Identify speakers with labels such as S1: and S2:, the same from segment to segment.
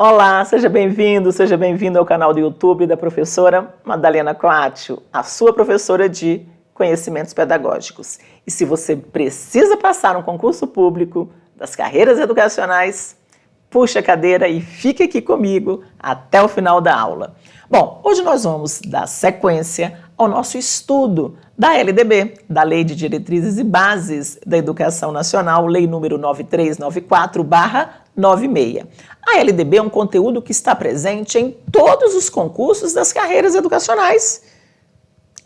S1: Olá, seja bem-vindo ao canal do YouTube da professora Madalena Coatio, a sua professora de conhecimentos pedagógicos. E se você precisa passar um concurso público das carreiras educacionais, puxe a cadeira e fique aqui comigo até o final da aula. Bom, hoje nós vamos dar sequência ao nosso estudo da LDB, da Lei de Diretrizes e Bases da Educação Nacional, Lei número 9394/96. A LDB é um conteúdo que está presente em todos os concursos das carreiras educacionais.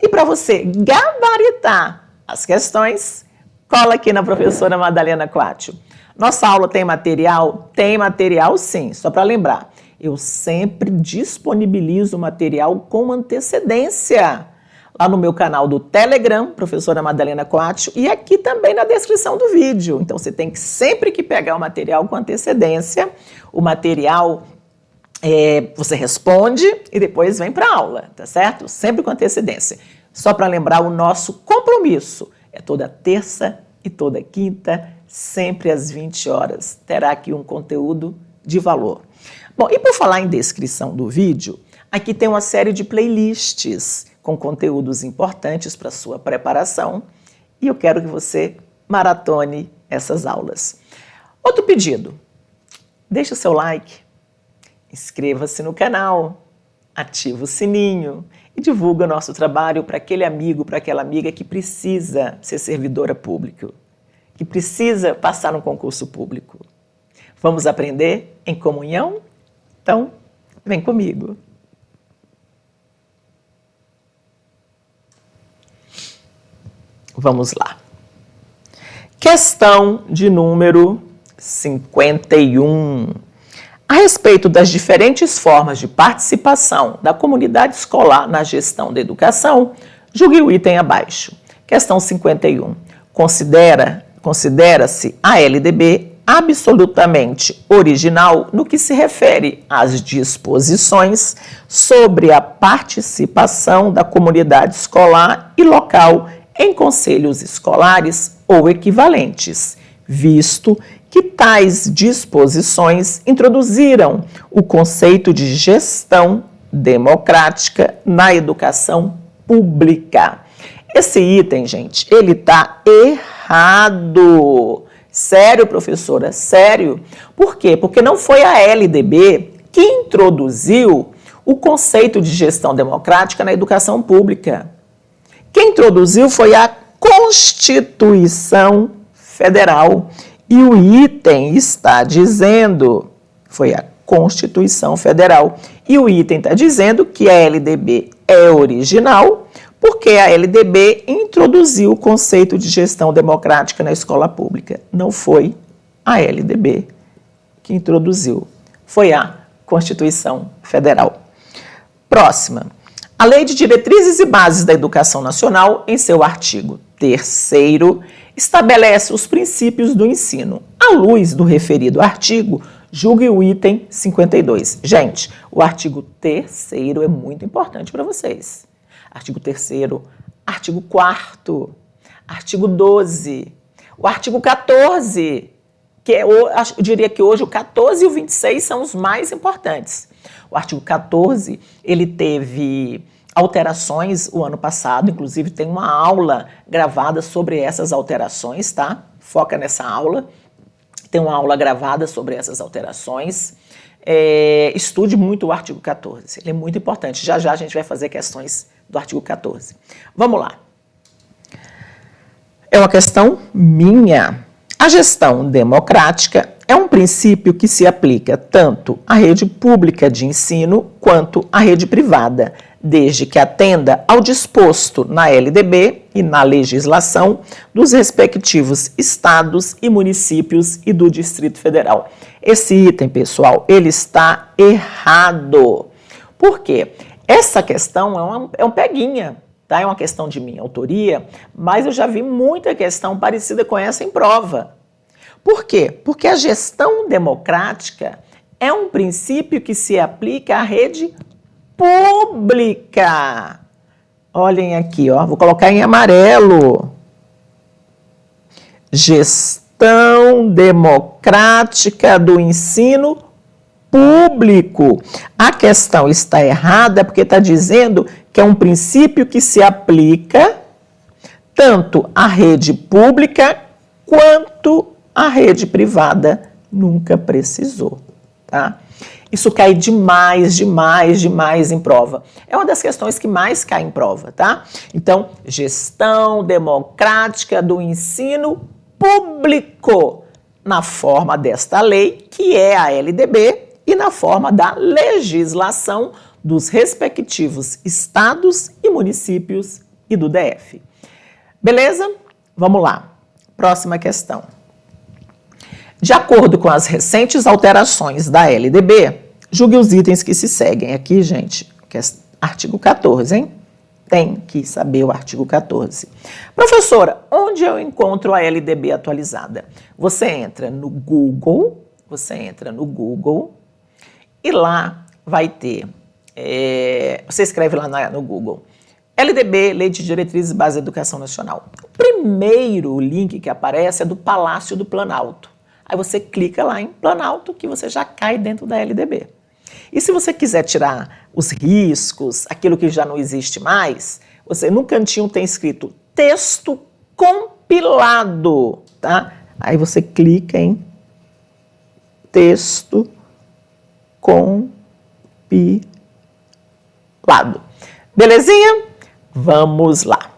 S1: E para você gabaritar as questões, cola aqui na professora Madalena Coatio. Nossa aula tem material? Tem material sim, só para lembrar. Eu sempre disponibilizo material com antecedência. Lá no meu canal do Telegram, professora Madalena Coatio, e aqui também na descrição do vídeo. Então, você tem que sempre que pegar o material com antecedência, o material você responde e depois vem para a aula, tá certo? Sempre com antecedência. Só para lembrar o nosso compromisso, é toda terça e toda quinta, sempre às 20 horas. Terá aqui um conteúdo de valor. Bom, e por falar em descrição do vídeo, aqui tem uma série de playlists com conteúdos importantes para a sua preparação e eu quero que você maratone essas aulas. Outro pedido, deixa o seu like, inscreva-se no canal, ativa o sininho e divulga o nosso trabalho para aquele amigo, para aquela amiga que precisa ser servidora pública, que precisa passar no concurso público. Vamos aprender em comunhão? Então, vem comigo. Vamos lá. Questão de número 51. A respeito das diferentes formas de participação da comunidade escolar na gestão da educação, julgue o item abaixo. Questão 51. Considera-se a LDB absolutamente original no que se refere às disposições sobre a participação da comunidade escolar e local em conselhos escolares ou equivalentes, visto que tais disposições introduziram o conceito de gestão democrática na educação pública. Esse item, gente, ele está errado. Sério, professora? Sério? Por quê? Porque não foi a LDB que introduziu o conceito de gestão democrática na educação pública. Quem introduziu foi a Constituição Federal. E o item está dizendo, foi a Constituição Federal, e o item está dizendo que a LDB é original, porque a LDB introduziu o conceito de gestão democrática na escola pública. Não foi a LDB que introduziu, foi a Constituição Federal. Próxima. A Lei de Diretrizes e Bases da Educação Nacional, em seu artigo 3º, estabelece os princípios do ensino. À luz do referido artigo, julgue o item 52. Gente, o artigo 3º é muito importante para vocês. Artigo 3º, artigo 4º, artigo 12, o artigo 14, que eu diria que hoje o 14 e o 26 são os mais importantes. O artigo 14, ele teve alterações o ano passado, inclusive tem uma aula gravada sobre essas alterações, tá? Foca nessa aula. Tem uma aula gravada sobre essas alterações. Estude muito o artigo 14, ele é muito importante. Já já a gente vai fazer questões do artigo 14. Vamos lá. É uma questão minha. A gestão democrática é um princípio que se aplica tanto à rede pública de ensino quanto à rede privada, desde que atenda ao disposto na LDB e na legislação dos respectivos estados e municípios e do Distrito Federal. Esse item, pessoal, ele está errado. Por quê? Essa questão é um peguinha, tá? É uma questão de minha autoria, mas eu já vi muita questão parecida com essa em prova. Por quê? Porque a gestão democrática é um princípio que se aplica à rede pública. Olhem aqui, ó, vou colocar em amarelo. Gestão democrática do ensino público. A questão está errada porque está dizendo que é um princípio que se aplica tanto à rede pública quanto à rede privada. Nunca precisou, tá? Isso cai demais em prova. É uma das questões que mais cai em prova, tá? Então, gestão democrática do ensino público, na forma desta lei, que é a LDB, e na forma da legislação dos respectivos estados e municípios e do DF. Beleza? Vamos lá. Próxima questão. De acordo com as recentes alterações da LDB, julgue os itens que se seguem. Aqui, gente, que é artigo 14, hein? Tem que saber o artigo 14. Professora, onde eu encontro a LDB atualizada? Você entra no Google, e lá vai ter, você escreve lá no Google, LDB, Lei de Diretrizes e Bases da Educação Nacional. O primeiro link que aparece é do Palácio do Planalto. Aí você clica lá em Planalto que você já cai dentro da LDB. E se você quiser tirar os riscos, aquilo que já não existe mais, você no cantinho tem escrito texto compilado, tá? Aí você clica em texto compilado. Belezinha? Vamos lá.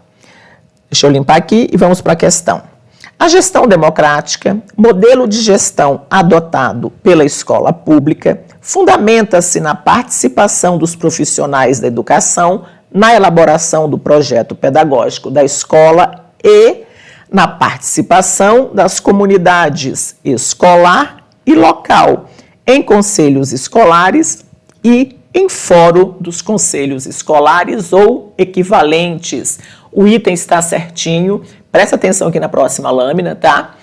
S1: Deixa eu limpar aqui e vamos para a questão. A gestão democrática, modelo de gestão adotado pela escola pública, fundamenta-se na participação dos profissionais da educação na elaboração do projeto pedagógico da escola e na participação das comunidades escolar e local, em conselhos escolares e em fórum dos conselhos escolares ou equivalentes. O item está certinho, presta atenção aqui na próxima lâmina, tá?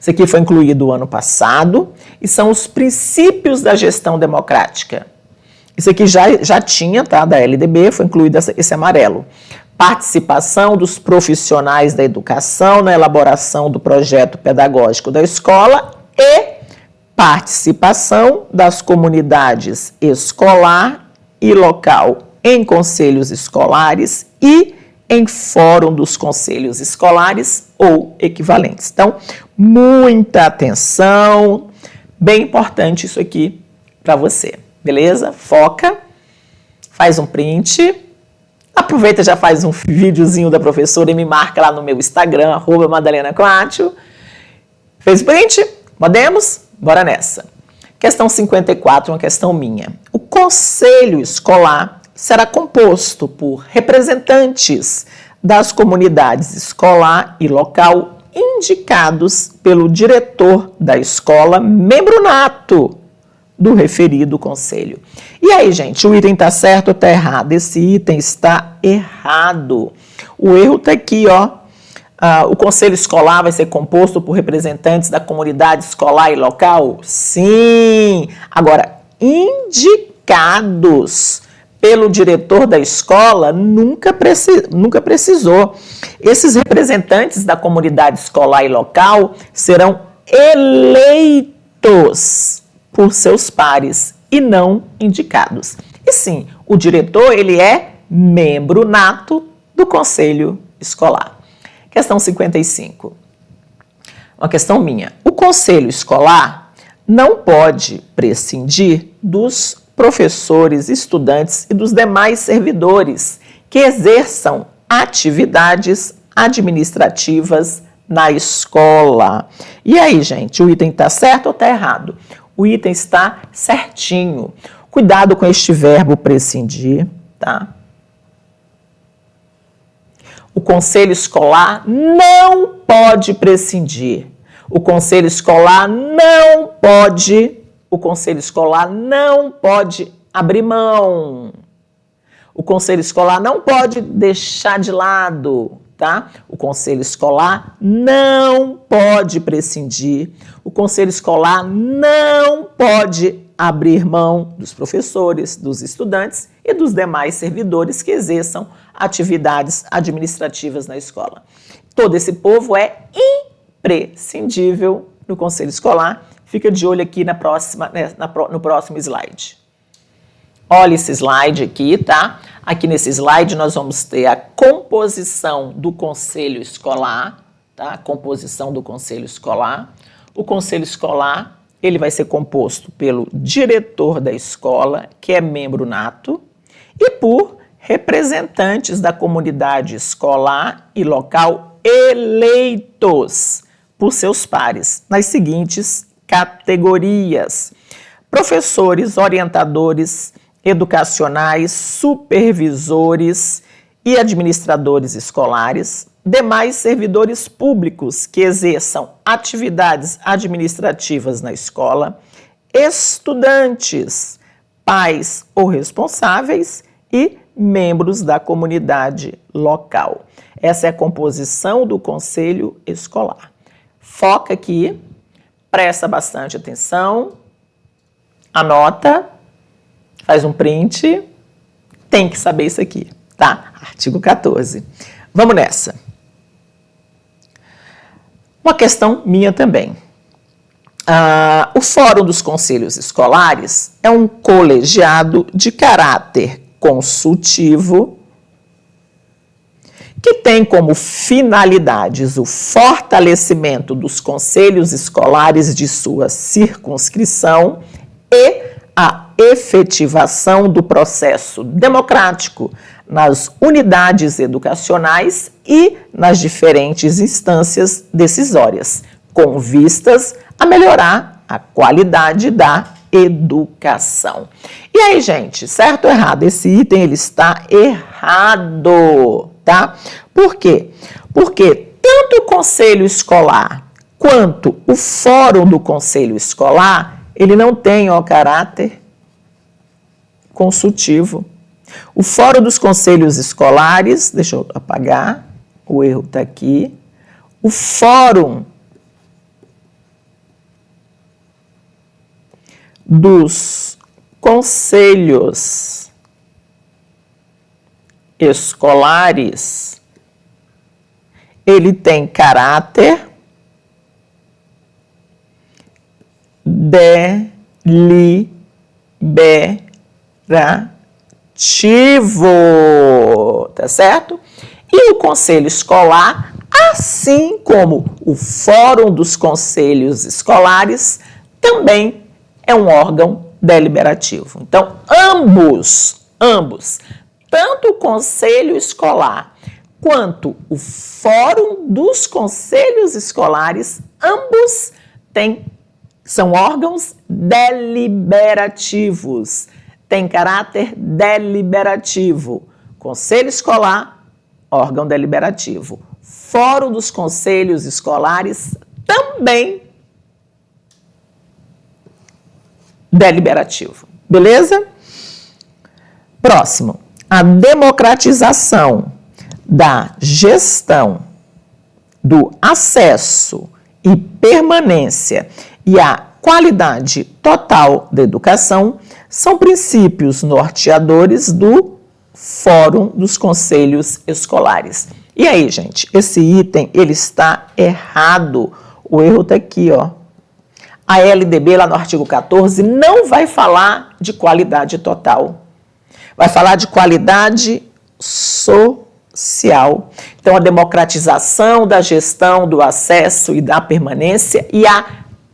S1: Isso aqui foi incluído o ano passado e são os princípios da gestão democrática. Isso aqui já tinha, tá? Da LDB, foi incluído esse amarelo. Participação dos profissionais da educação na elaboração do projeto pedagógico da escola e participação das comunidades escolar e local em conselhos escolares e em fórum dos conselhos escolares ou equivalentes. Então, muita atenção, bem importante isso aqui para você, beleza? Foca, faz um print, aproveita e já faz um videozinho da professora e me marca lá no meu Instagram, @MadalenaCoatio. Fez o print? Podemos? Bora nessa. Questão 54, uma questão minha. O conselho escolar será composto por representantes das comunidades escolar e local indicados pelo diretor da escola, membro nato do referido conselho. E aí, gente, o item está certo ou está errado? Esse item está errado. O erro está aqui, ó. O conselho escolar vai ser composto por representantes da comunidade escolar e local? Sim! Agora, indicados pelo diretor da escola nunca precisou. Esses representantes da comunidade escolar e local serão eleitos por seus pares e não indicados. E sim, o diretor ele é membro nato do conselho escolar. Questão 55. Uma questão minha. O conselho escolar não pode prescindir dos professores, estudantes e dos demais servidores que exerçam atividades administrativas na escola. E aí, gente, o item está certo ou está errado? O item está certinho. Cuidado com este verbo prescindir, tá? O conselho escolar não pode prescindir. O conselho escolar não pode abrir mão. O conselho escolar não pode deixar de lado, tá? O conselho escolar não pode prescindir. O conselho escolar não pode abrir mão dos professores, dos estudantes e dos demais servidores que exerçam atividades administrativas na escola. Todo esse povo é imprescindível no conselho escolar Fica de olho aqui na próxima, no próximo slide. Olha esse slide aqui, tá? Aqui nesse slide nós vamos ter a composição do conselho escolar, tá? A composição do conselho escolar. O conselho escolar, ele vai ser composto pelo diretor da escola, que é membro nato, e por representantes da comunidade escolar e local eleitos por seus pares, nas seguintes categorias: professores, orientadores educacionais, supervisores e administradores escolares, demais servidores públicos que exerçam atividades administrativas na escola, estudantes, pais ou responsáveis e membros da comunidade local. Essa é a composição do conselho escolar. Foca aqui, presta bastante atenção, anota, faz um print, tem que saber isso aqui, tá? Artigo 14. Vamos nessa. Uma questão minha também. O Fórum dos Conselhos Escolares é um colegiado de caráter consultivo que tem como finalidades o fortalecimento dos conselhos escolares de sua circunscrição e a efetivação do processo democrático nas unidades educacionais e nas diferentes instâncias decisórias, com vistas a melhorar a qualidade da educação. E aí, gente, certo ou errado? Esse item ele está errado, tá? Por quê? Porque tanto o conselho escolar quanto o fórum do conselho escolar, ele não tem o caráter consultivo. O fórum dos conselhos escolares, deixa eu apagar, o erro está aqui. O fórum dos conselhos escolares, ele tem caráter deliberativo, tá certo? E o conselho escolar, assim como o fórum dos conselhos escolares, também é um órgão deliberativo. Então, ambos, tanto o conselho escolar quanto o fórum dos conselhos escolares, ambos são órgãos deliberativos, têm caráter deliberativo. Conselho escolar, órgão deliberativo. Fórum dos conselhos escolares, também deliberativo. Beleza? Próximo. A democratização da gestão, do acesso e permanência e a qualidade total da educação são princípios norteadores do Fórum dos Conselhos Escolares. E aí, gente, esse item, ele está errado. O erro está aqui, ó. A LDB, lá no artigo 14, não vai falar de qualidade total. Vai falar de qualidade social. Então, a democratização da gestão, do acesso e da permanência e a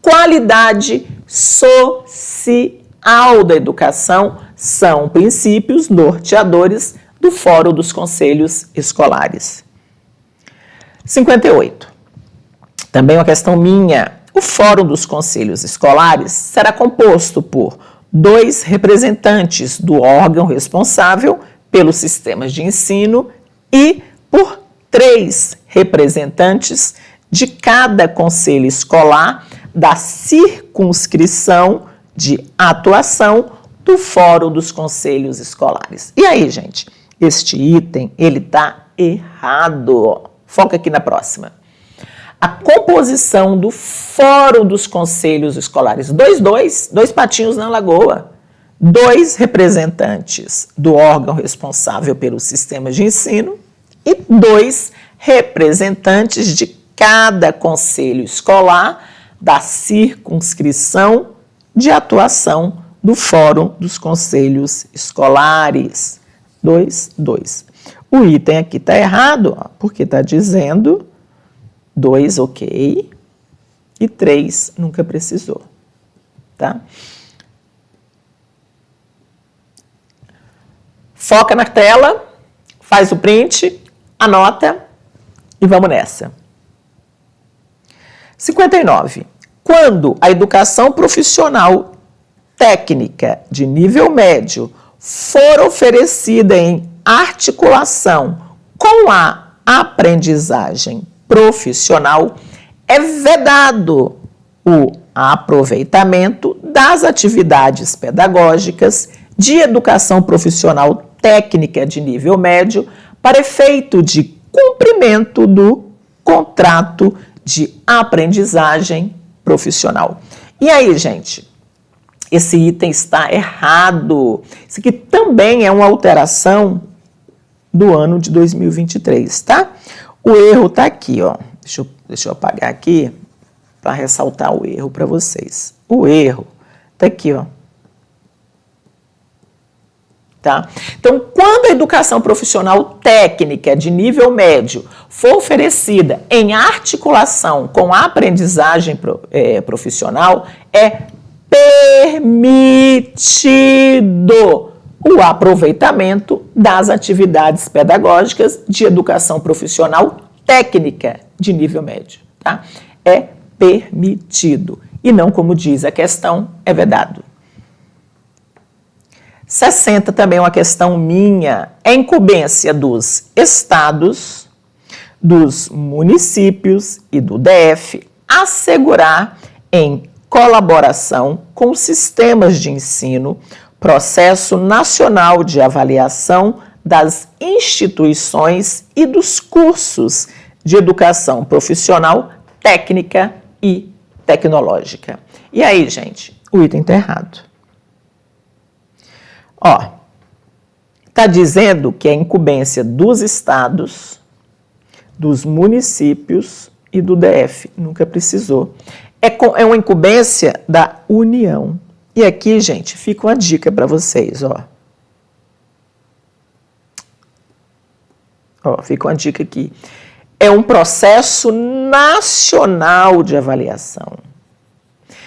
S1: qualidade social da educação são princípios norteadores do Fórum dos Conselhos Escolares. 58. Também uma questão minha. O Fórum dos Conselhos Escolares será composto por 2 representantes do órgão responsável pelos sistemas de ensino e por 3 representantes de cada conselho escolar da circunscrição de atuação do Fórum dos Conselhos Escolares. E aí, gente, este item, ele está errado. Foca aqui na próxima. A composição do Fórum dos Conselhos Escolares. Dois patinhos na lagoa. 2 representantes do órgão responsável pelo sistema de ensino e 2 representantes de cada conselho escolar da circunscrição de atuação do Fórum dos Conselhos Escolares. 2. O item aqui está errado, ó, porque está dizendo 2, ok, e 3 nunca precisou, tá? Foca na tela, faz o print, anota e vamos nessa. 59. Quando a educação profissional técnica de nível médio for oferecida em articulação com a aprendizagem profissional, é vedado o aproveitamento das atividades pedagógicas de educação profissional técnica de nível médio para efeito de cumprimento do contrato de aprendizagem profissional. E aí, gente? Esse item está errado. Isso aqui também é uma alteração do ano de 2023, tá? O erro está aqui, ó. Deixa eu apagar aqui para ressaltar o erro para vocês. O erro está aqui, ó. Tá? Então, quando a educação profissional técnica de nível médio for oferecida em articulação com a aprendizagem profissional, é permitido o aproveitamento das atividades pedagógicas de educação profissional técnica de nível médio. Tá? É permitido. E não, como diz a questão, é vedado. 60 também é uma questão minha. É incumbência dos estados, dos municípios e do DF assegurar, em colaboração com sistemas de ensino, processo nacional de avaliação das instituições e dos cursos de educação profissional, técnica e tecnológica. E aí, gente, o item está errado. Ó, está dizendo que é incumbência dos estados, dos municípios e do DF. Nunca precisou. É uma incumbência da União. E aqui, gente, fica uma dica para vocês, ó. Ó, fica uma dica aqui. É um processo nacional de avaliação.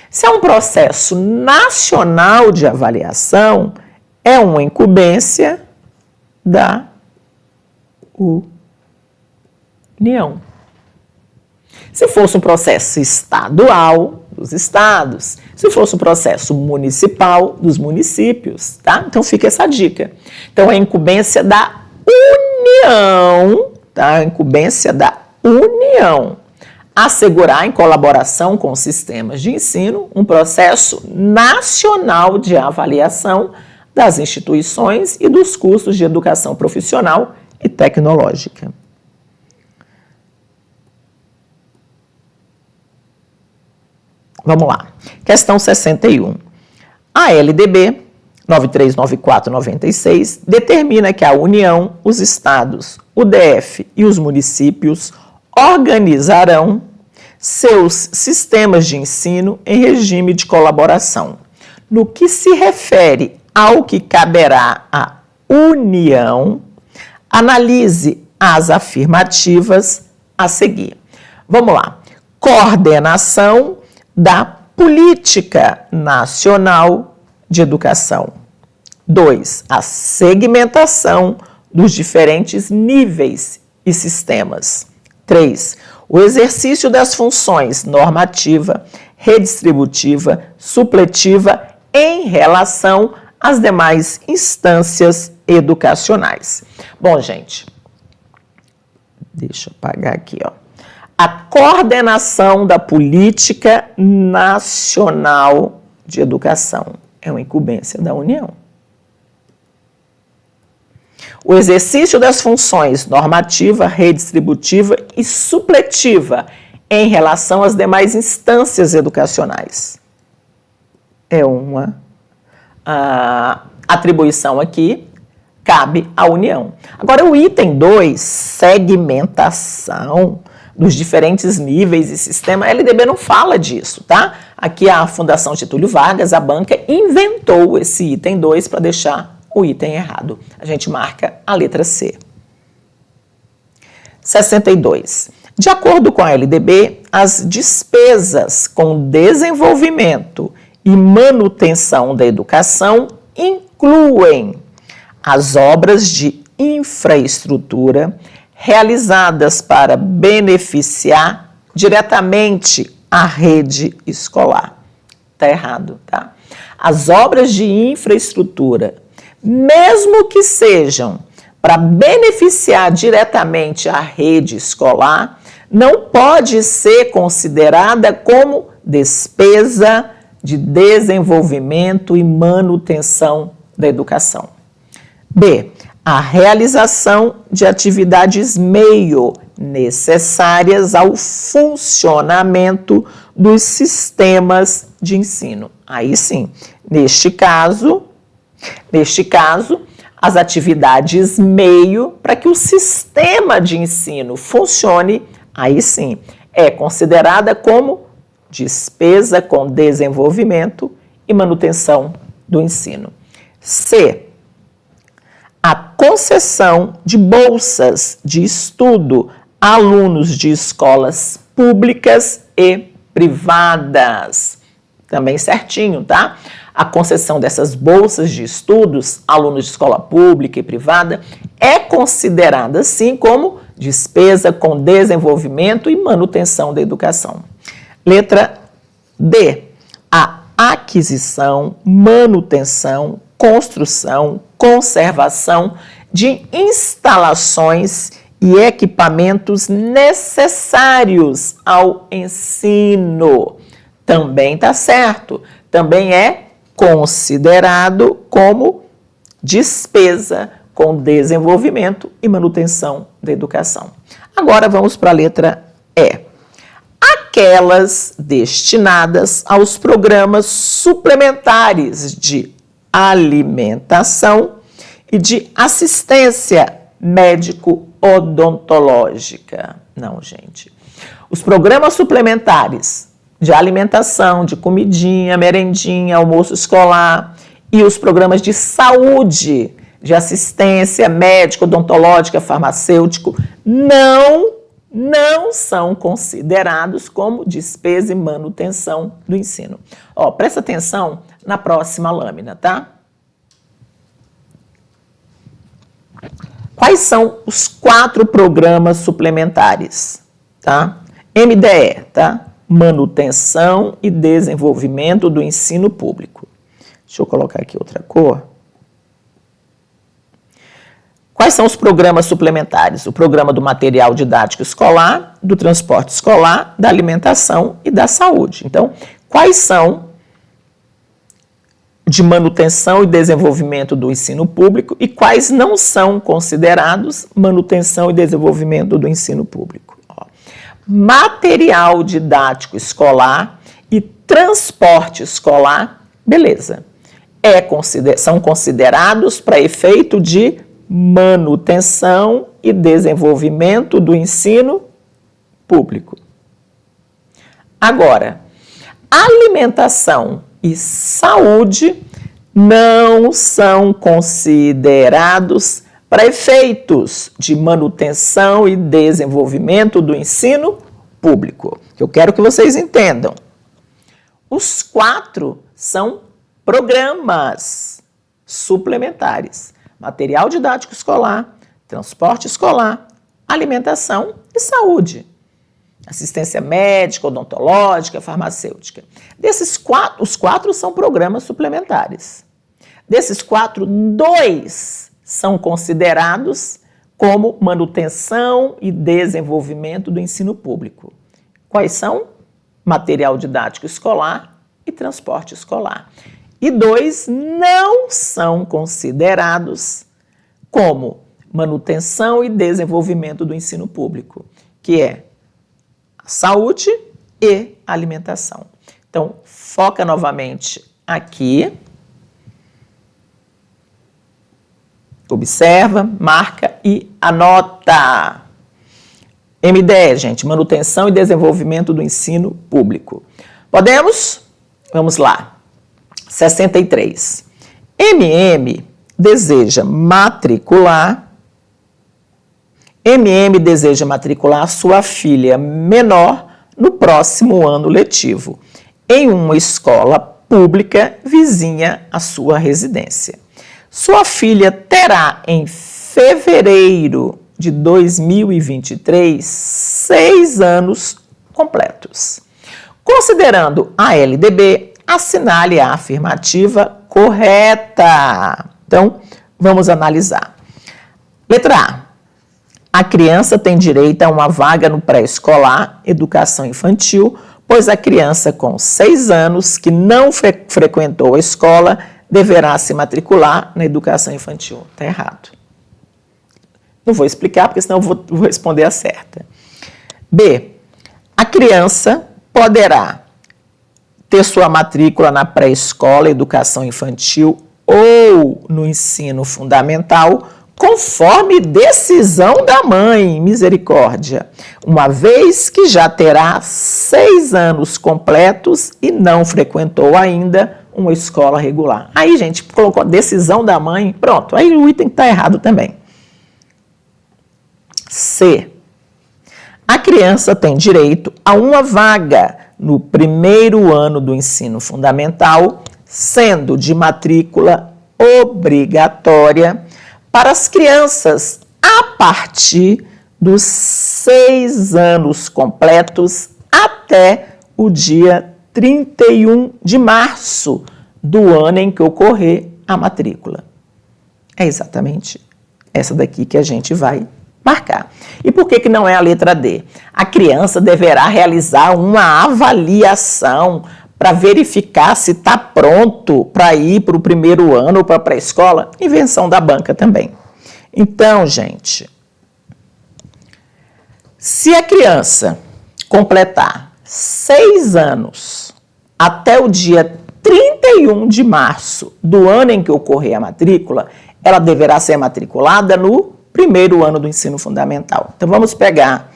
S1: Se é um processo nacional de avaliação, é uma incumbência da União. Se fosse um processo estadual, dos estados, se fosse um processo municipal, dos municípios, tá? Então fica essa dica. Então é incumbência da União, tá? A incumbência da União assegurar, em colaboração com sistemas de ensino, um processo nacional de avaliação das instituições e dos cursos de educação profissional e tecnológica. Vamos lá. Questão 61. A LDB 939496 determina que a União, os estados, o DF e os municípios organizarão seus sistemas de ensino em regime de colaboração. No que se refere ao que caberá à União, analise as afirmativas a seguir. Vamos lá. Coordenação da Política Nacional de Educação. 2. A segmentação dos diferentes níveis e sistemas. 3. O exercício das funções normativa, redistributiva, supletiva em relação às demais instâncias educacionais. Bom, gente, deixa eu apagar aqui, ó. A coordenação da Política Nacional de Educação é uma incumbência da União. O exercício das funções normativa, redistributiva e supletiva em relação às demais instâncias educacionais é uma atribuição aqui, cabe à União. Agora, o item 2, segmentação. dos diferentes níveis e sistema, a LDB não fala disso, tá? Aqui a Fundação Getúlio Vargas, a banca, inventou esse item 2 para deixar o item errado. A gente marca a letra C. 62. De acordo com a LDB, as despesas com desenvolvimento e manutenção da educação incluem as obras de infraestrutura realizadas para beneficiar diretamente a rede escolar. Está errado, tá? As obras de infraestrutura, mesmo que sejam para beneficiar diretamente a rede escolar, não pode ser considerada como despesa de desenvolvimento e manutenção da educação. B. A realização de atividades meio necessárias ao funcionamento dos sistemas de ensino. Aí sim, neste caso, as atividades meio para que o sistema de ensino funcione, aí sim, é considerada como despesa com desenvolvimento e manutenção do ensino. C. A concessão de bolsas de estudo a alunos de escolas públicas e privadas. Também certinho, tá? A concessão dessas bolsas de estudos a alunos de escola pública e privada é considerada, sim, como despesa com desenvolvimento e manutenção da educação. Letra D. A aquisição, manutenção, construção, conservação de instalações e equipamentos necessários ao ensino. Também está certo. Também é considerado como despesa com desenvolvimento e manutenção da educação. Agora vamos para a letra E. Aquelas destinadas aos programas suplementares de alimentação e de assistência médico-odontológica. Não, gente. Os programas suplementares de alimentação, de comidinha, merendinha, almoço escolar e os programas de saúde, de assistência médico-odontológica, farmacêutico, não são considerados como despesa e manutenção do ensino. Ó, presta atenção na próxima lâmina, tá? Quais são os 4 programas suplementares, tá? MDE, tá? Manutenção e desenvolvimento do ensino público. Deixa eu colocar aqui outra cor. Quais são os programas suplementares? O programa do material didático escolar, do transporte escolar, da alimentação e da saúde. Então, quais são de manutenção e desenvolvimento do ensino público e quais não são considerados manutenção e desenvolvimento do ensino público? Ó, material didático escolar e transporte escolar, beleza. São considerados para efeito de manutenção e desenvolvimento do ensino público. Agora, alimentação e saúde não são considerados para efeitos de manutenção e desenvolvimento do ensino público. Eu quero que vocês entendam. Os 4 são programas suplementares. Material didático escolar, transporte escolar, alimentação e saúde. Assistência médica, odontológica, farmacêutica. Os 4 são programas suplementares. Desses 4, 2 são considerados como manutenção e desenvolvimento do ensino público. Quais são? Material didático escolar e transporte escolar. E 2 não são considerados como manutenção e desenvolvimento do ensino público, que é a saúde e alimentação. Então, foca novamente aqui. Observa, marca e anota. MDE, gente, manutenção e desenvolvimento do ensino público. Podemos? Vamos lá. 63. deseja matricular sua filha menor no próximo ano letivo, em uma escola pública vizinha à sua residência. Sua filha terá, em fevereiro de 2023, 6 anos completos. Considerando a LDB, assinale a afirmativa correta. Então, vamos analisar. Letra A. A criança tem direito a uma vaga no pré-escolar, educação infantil, pois a criança com 6 anos que não frequentou a escola deverá se matricular na educação infantil. Está errado. Não vou explicar, porque senão eu vou responder a certa. B. A criança poderá ter sua matrícula na pré-escola, educação infantil ou no ensino fundamental, conforme decisão da mãe, misericórdia, uma vez que já terá 6 anos completos e não frequentou ainda uma escola regular. Aí, gente, colocou decisão da mãe, pronto, aí o item está errado também. C. A criança tem direito a uma vaga no primeiro ano do ensino fundamental, sendo de matrícula obrigatória para as crianças a partir dos 6 anos completos até o dia 31 de março do ano em que ocorrer a matrícula. É exatamente essa daqui que a gente vai marcar. E por que não é a letra D? A criança deverá realizar uma avaliação para verificar se está pronto para ir para o primeiro ano ou para a pré-escola. Invenção da banca também. Então, gente, se a criança completar 6 anos até o dia 31 de março do ano em que ocorrer a matrícula, ela deverá ser matriculada no primeiro ano do ensino fundamental. Então, vamos pegar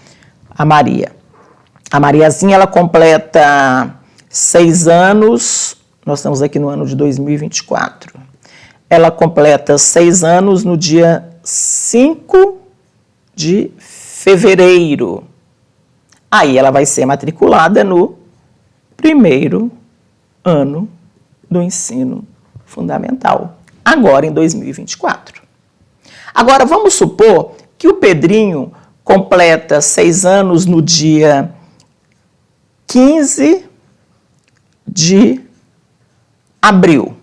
S1: a Maria. A Mariazinha, ela completa 6 anos, nós estamos aqui no ano de 2024. Ela completa 6 anos no dia 5 de fevereiro. Aí ela vai ser matriculada no primeiro ano do ensino fundamental, agora em 2024. Agora, vamos supor que o Pedrinho completa 6 anos no dia 15 de abril.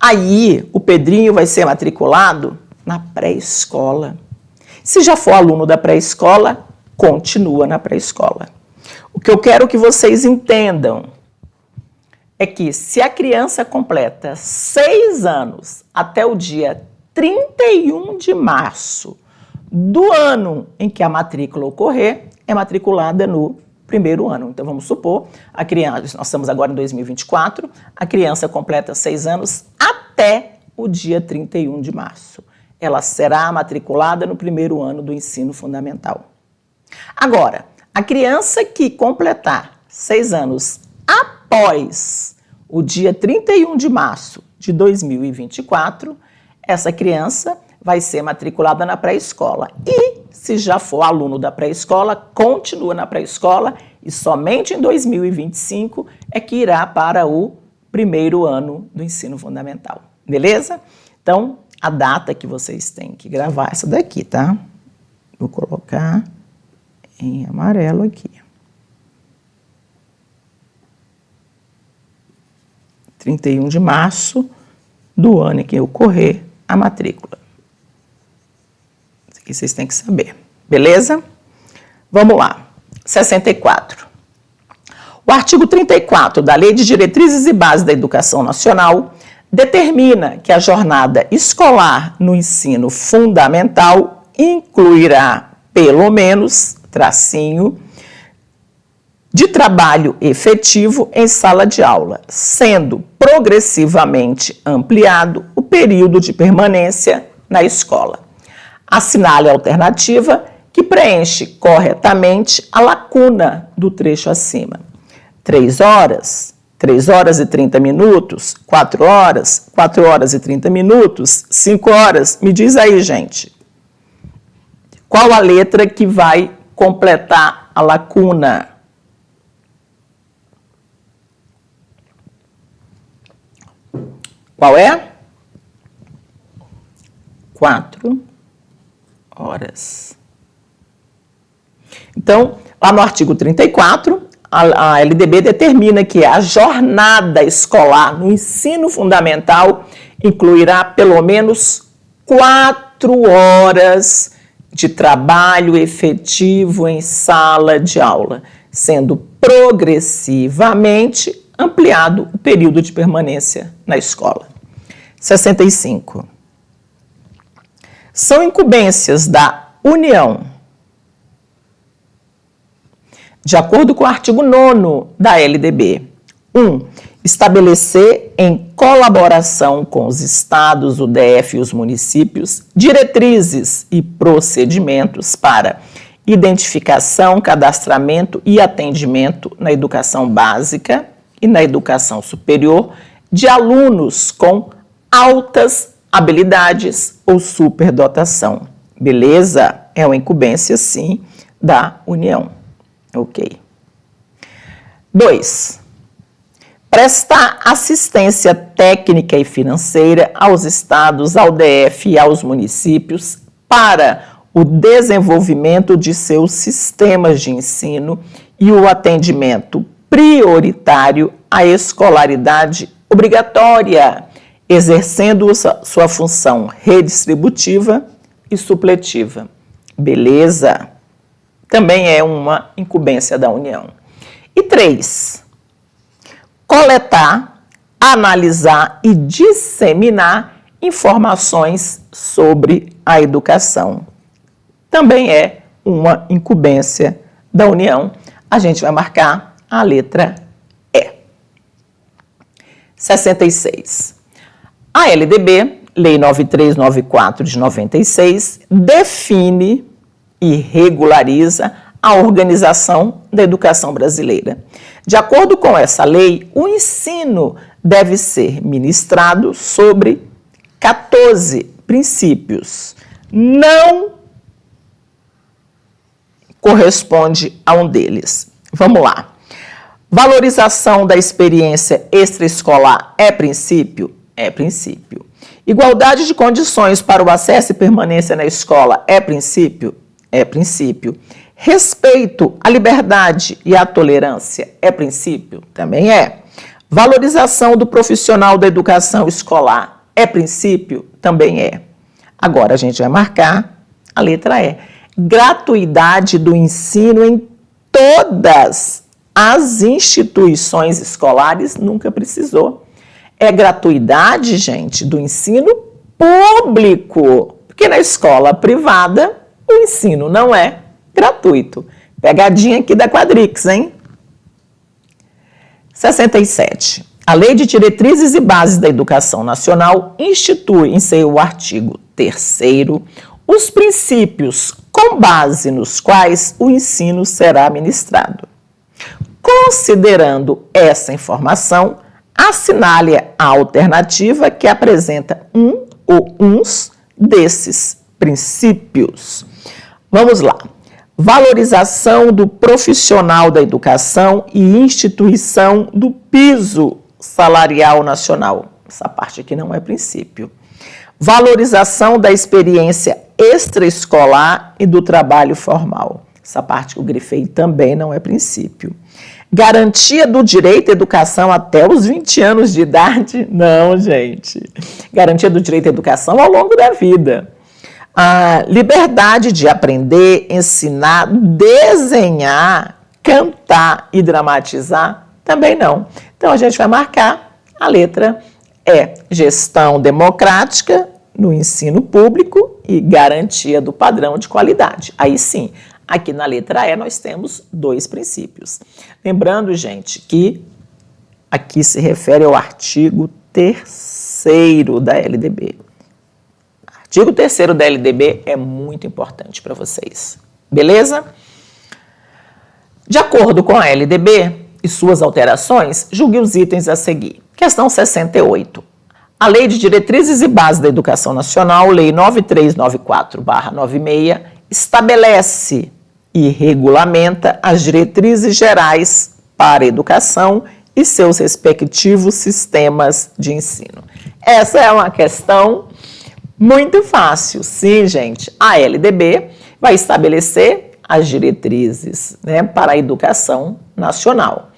S1: Aí, o Pedrinho vai ser matriculado na pré-escola. Se já for aluno da pré-escola, continua na pré-escola. O que eu quero que vocês entendam é que se a criança completa 6 anos até o dia 31 de março do ano em que a matrícula ocorrer, é matriculada no primeiro ano. Então, vamos supor, a criança, nós estamos agora em 2024, a criança completa 6 anos até o dia 31 de março. Ela será matriculada no primeiro ano do ensino fundamental. Agora, a criança que completar 6 anos após o dia 31 de março de 2024, essa criança vai ser matriculada na pré-escola. E, se já for aluno da pré-escola, continua na pré-escola e somente em 2025 é que irá para o primeiro ano do ensino fundamental. Beleza? Então, a data que vocês têm que gravar é essa daqui, tá? Vou colocar em amarelo aqui. 31 de março do ano em que ocorrer a matrícula. Isso aqui vocês têm que saber. Beleza? Vamos lá. 64. O artigo 34 da Lei de Diretrizes e Bases da Educação Nacional determina que a jornada escolar no ensino fundamental incluirá, pelo menos, tracinho, de trabalho efetivo em sala de aula, sendo progressivamente ampliado o período de permanência na escola. Assinale a alternativa que preenche corretamente a lacuna do trecho acima. 3 horas, 3 horas e 30 minutos, 4 horas, 4 horas e 30 minutos, 5 horas. Me diz aí, gente. Qual a letra que vai completar a lacuna? Qual é? 4 horas. Então, lá no artigo 34, a LDB determina que a jornada escolar no ensino fundamental incluirá pelo menos 4 horas de trabalho efetivo em sala de aula, sendo progressivamente ampliado o período de permanência na escola. 65. São incumbências da União, de acordo com o artigo 9º da LDB. 1. Estabelecer, em colaboração com os estados, o DF e os municípios, diretrizes e procedimentos para identificação, cadastramento e atendimento na educação básica e na educação superior de alunos com altas habilidades ou superdotação. Beleza? É uma incumbência, sim, da União. Ok. 2. Prestar assistência técnica e financeira aos estados, ao DF e aos municípios para o desenvolvimento de seus sistemas de ensino e o atendimento prioritário à escolaridade obrigatória, exercendo sua função redistributiva e supletiva. Beleza? Também é uma incumbência da União. E 3. Coletar, analisar e disseminar informações sobre a educação. Também é uma incumbência da União. A gente vai marcar a letra E. 66. A LDB, Lei 9394 de 96, define e regulariza a organização da educação brasileira. De acordo com essa lei, o ensino deve ser ministrado sobre 14 princípios. Não corresponde a um deles. Vamos lá. Valorização da experiência extraescolar é princípio? É princípio. Igualdade de condições para o acesso e permanência na escola é princípio? É princípio. Respeito à liberdade e à tolerância é princípio? Também é. Valorização do profissional da educação escolar é princípio? Também é. Agora a gente vai marcar a letra E. Gratuidade do ensino em todas as instituições escolares nunca precisou. É gratuidade, gente, do ensino público, porque na escola privada o ensino não é gratuito. Pegadinha aqui da Quadrix, hein? 67. A Lei de Diretrizes e Bases da Educação Nacional institui em seu artigo 3º os princípios com base nos quais o ensino será ministrado. Considerando essa informação, assinale a alternativa que apresenta um ou uns desses princípios. Vamos lá. Valorização do profissional da educação e instituição do piso salarial nacional. Essa parte aqui não é princípio. Valorização da experiência extraescolar e do trabalho formal. Essa parte que eu grifei também não é princípio. Garantia do direito à educação até os 20 anos de idade? Não, gente. Garantia do direito à educação ao longo da vida. A liberdade de aprender, ensinar, desenhar, cantar e dramatizar? Também não. Então, a gente vai marcar a letra E. Gestão democrática no ensino público e garantia do padrão de qualidade. Aí sim, aqui na letra E nós temos 2 princípios. Lembrando, gente, que aqui se refere ao artigo 3º da LDB. O artigo 3º da LDB é muito importante para vocês. Beleza? De acordo com a LDB e suas alterações, julgue os itens a seguir. Questão 68. A Lei de Diretrizes e Bases da Educação Nacional, Lei 9394/96, estabelece e regulamenta as diretrizes gerais para a educação e seus respectivos sistemas de ensino. Essa é uma questão muito fácil. Sim, gente, a LDB vai estabelecer as diretrizes, né, para a educação nacional.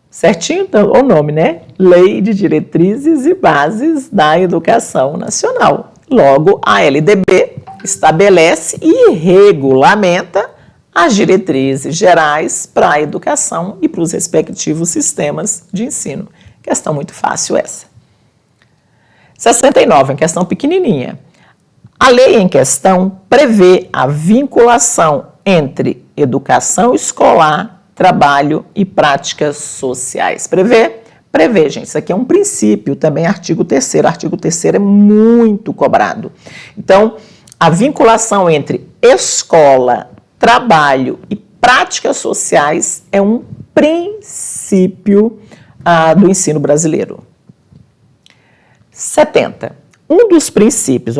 S1: Certinho o nome, né? Lei de Diretrizes e Bases da Educação Nacional. Logo, a LDB estabelece e regulamenta as diretrizes gerais para a educação e para os respectivos sistemas de ensino. Questão muito fácil essa. 69, uma questão pequenininha. A lei em questão prevê a vinculação entre educação escolar, trabalho e práticas sociais. Prevê? Prevê, gente. Isso aqui é um princípio, também artigo 3º. Artigo 3º é muito cobrado. Então, a vinculação entre escola, trabalho e práticas sociais é um princípio do ensino brasileiro. 70. Um dos princípios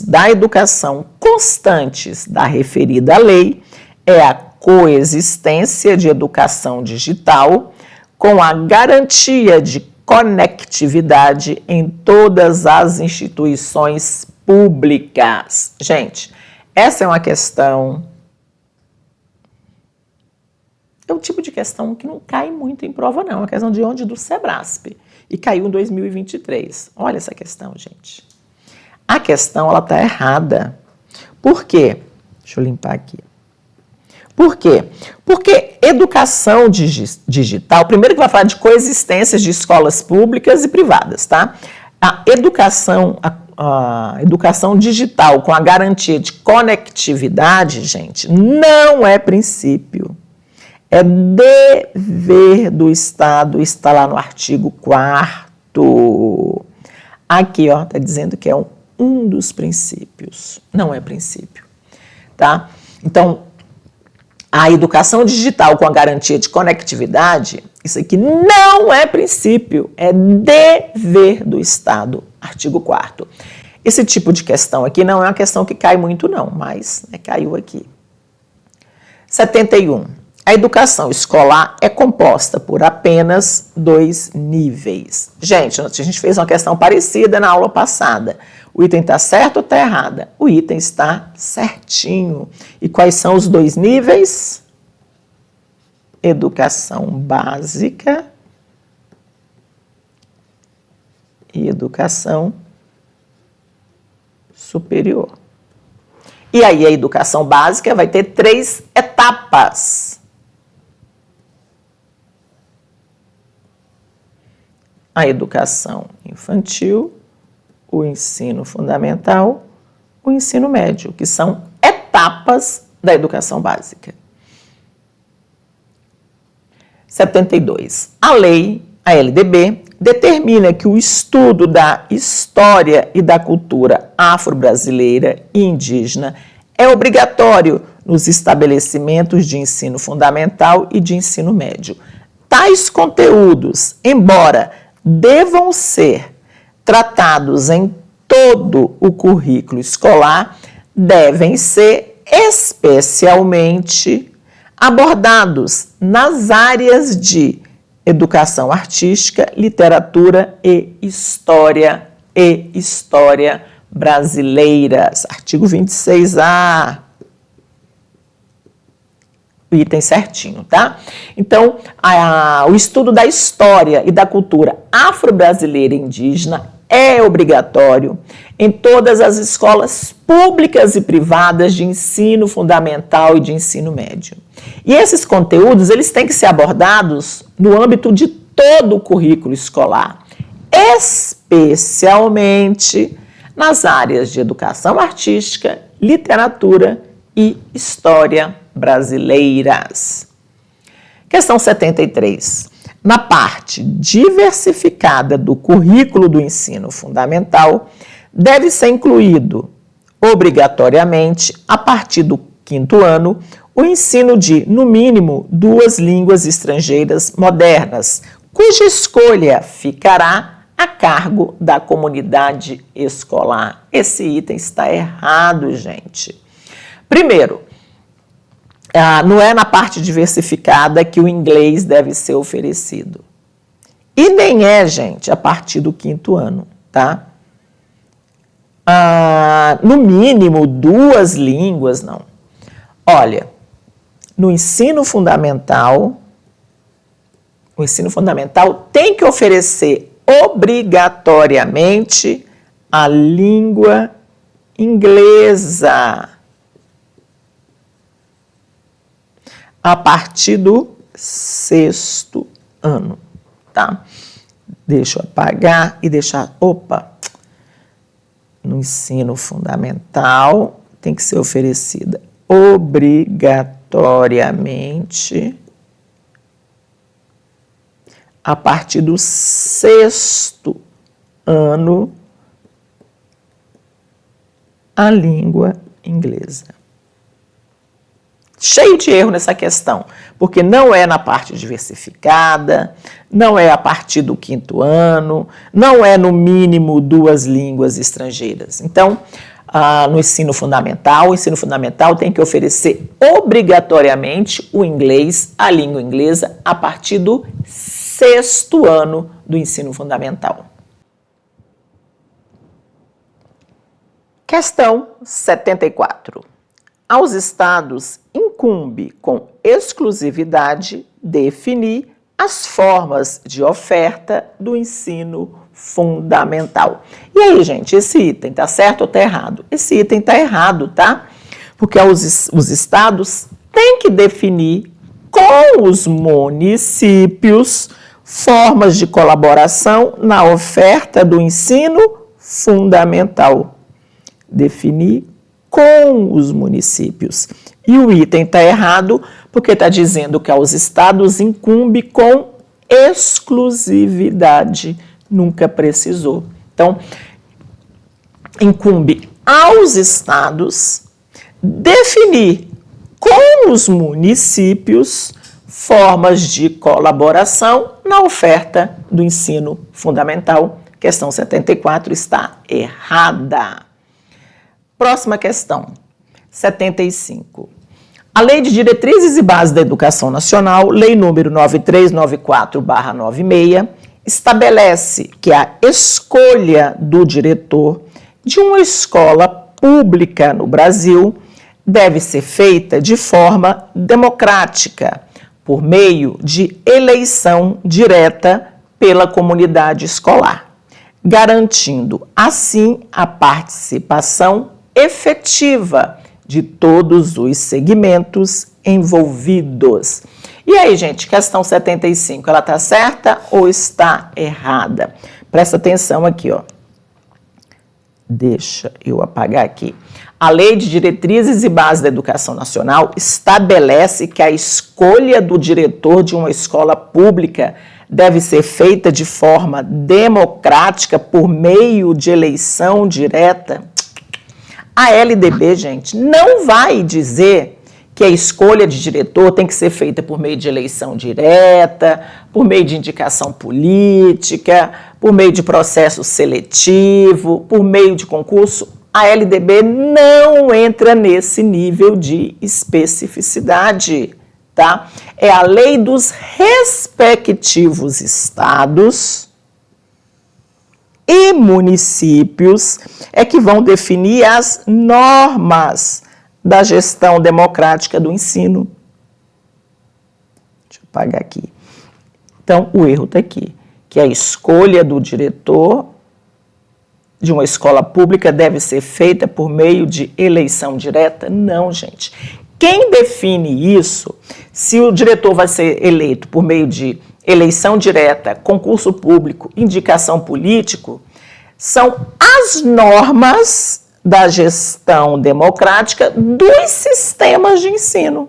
S1: da educação constantes da referida lei é a coexistência de educação digital com a garantia de conectividade em todas as instituições públicas. Gente, essa é uma questão... É um tipo de questão que não cai muito em prova, não. É uma questão de onde? Do Sebrasp. E caiu em 2023. Olha essa questão, gente. A questão, ela está errada. Por quê? Deixa eu limpar aqui. Por quê? Porque educação digital, primeiro que vai falar de coexistências de escolas públicas e privadas, tá? A educação digital com a garantia de conectividade, gente, não é princípio. É dever do Estado, está lá no artigo 4º. Aqui, ó, está dizendo que é um dos princípios. Não é princípio, tá? Então, a educação digital com a garantia de conectividade, isso aqui não é princípio, é dever do Estado, artigo 4º. Esse tipo de questão aqui não é uma questão que cai muito, não, mas caiu aqui. 71. A educação escolar é composta por apenas 2 níveis. Gente, a gente fez uma questão parecida na aula passada. O item está certo ou está errado? O item está certinho. E quais são os 2 níveis? Educação básica e educação superior. E aí a educação básica vai ter 3 etapas. A educação infantil, o ensino fundamental, o ensino médio, que são etapas da educação básica. 72. A lei, a LDB, determina que o estudo da história e da cultura afro-brasileira e indígena é obrigatório nos estabelecimentos de ensino fundamental e de ensino médio. Tais conteúdos, embora devam ser tratados em todo o currículo escolar, devem ser especialmente abordados nas áreas de educação artística, literatura e história brasileiras. Artigo 26A. O item certinho, tá? Então, o estudo da história e da cultura afro-brasileira e indígena é obrigatório em todas as escolas públicas e privadas de ensino fundamental e de ensino médio. E esses conteúdos, eles têm que ser abordados no âmbito de todo o currículo escolar, especialmente nas áreas de educação artística, literatura e história brasileiras. Questão 73. Na parte diversificada do currículo do ensino fundamental, deve ser incluído obrigatoriamente, a partir do 5º ano, o ensino de, no mínimo, 2 línguas estrangeiras modernas, cuja escolha ficará a cargo da comunidade escolar. Esse item está errado, gente. Primeiro, não é na parte diversificada que o inglês deve ser oferecido. E nem é, gente, a partir do 5º ano, tá? No mínimo, 2 línguas, não. Olha, no ensino fundamental tem que oferecer obrigatoriamente a língua inglesa a partir do 6º ano, tá? Deixa eu apagar e deixar, no ensino fundamental tem que ser oferecida obrigatoriamente a partir do 6º ano a língua inglesa. Cheio de erro nessa questão, porque não é na parte diversificada, não é a partir do 5º ano, não é no mínimo 2 línguas estrangeiras. Então, no ensino fundamental, o ensino fundamental tem que oferecer obrigatoriamente o inglês, a língua inglesa, a partir do 6º ano do ensino fundamental. Questão 74. Aos estados incumbe com exclusividade definir as formas de oferta do ensino fundamental. E aí, gente, esse item tá certo ou tá errado? Esse item tá errado, tá? Porque os estados têm que definir com os municípios formas de colaboração na oferta do ensino fundamental. Definir com os municípios. E o item está errado porque está dizendo que aos estados incumbe com exclusividade. Nunca precisou. Então, incumbe aos estados definir com os municípios formas de colaboração na oferta do ensino fundamental. Questão 74 está errada. Próxima questão, 75. A Lei de Diretrizes e Bases da Educação Nacional, Lei número 9394/96, estabelece que a escolha do diretor de uma escola pública no Brasil deve ser feita de forma democrática, por meio de eleição direta pela comunidade escolar, garantindo, assim, a participação efetiva de todos os segmentos envolvidos. E aí, gente, questão 75, ela está certa ou está errada? Presta atenção aqui, ó. Deixa eu apagar aqui. A Lei de Diretrizes e Bases da Educação Nacional estabelece que a escolha do diretor de uma escola pública deve ser feita de forma democrática por meio de eleição direta. A LDB, gente, não vai dizer que a escolha de diretor tem que ser feita por meio de eleição direta, por meio de indicação política, por meio de processo seletivo, por meio de concurso. A LDB não entra nesse nível de especificidade, tá? É a lei dos respectivos estados e municípios é que vão definir as normas da gestão democrática do ensino. Deixa eu apagar aqui. Então, o erro está aqui, que a escolha do diretor de uma escola pública deve ser feita por meio de eleição direta? Não, gente. Quem define isso, se o diretor vai ser eleito por meio de eleição direta, concurso público, indicação político, são as normas da gestão democrática dos sistemas de ensino.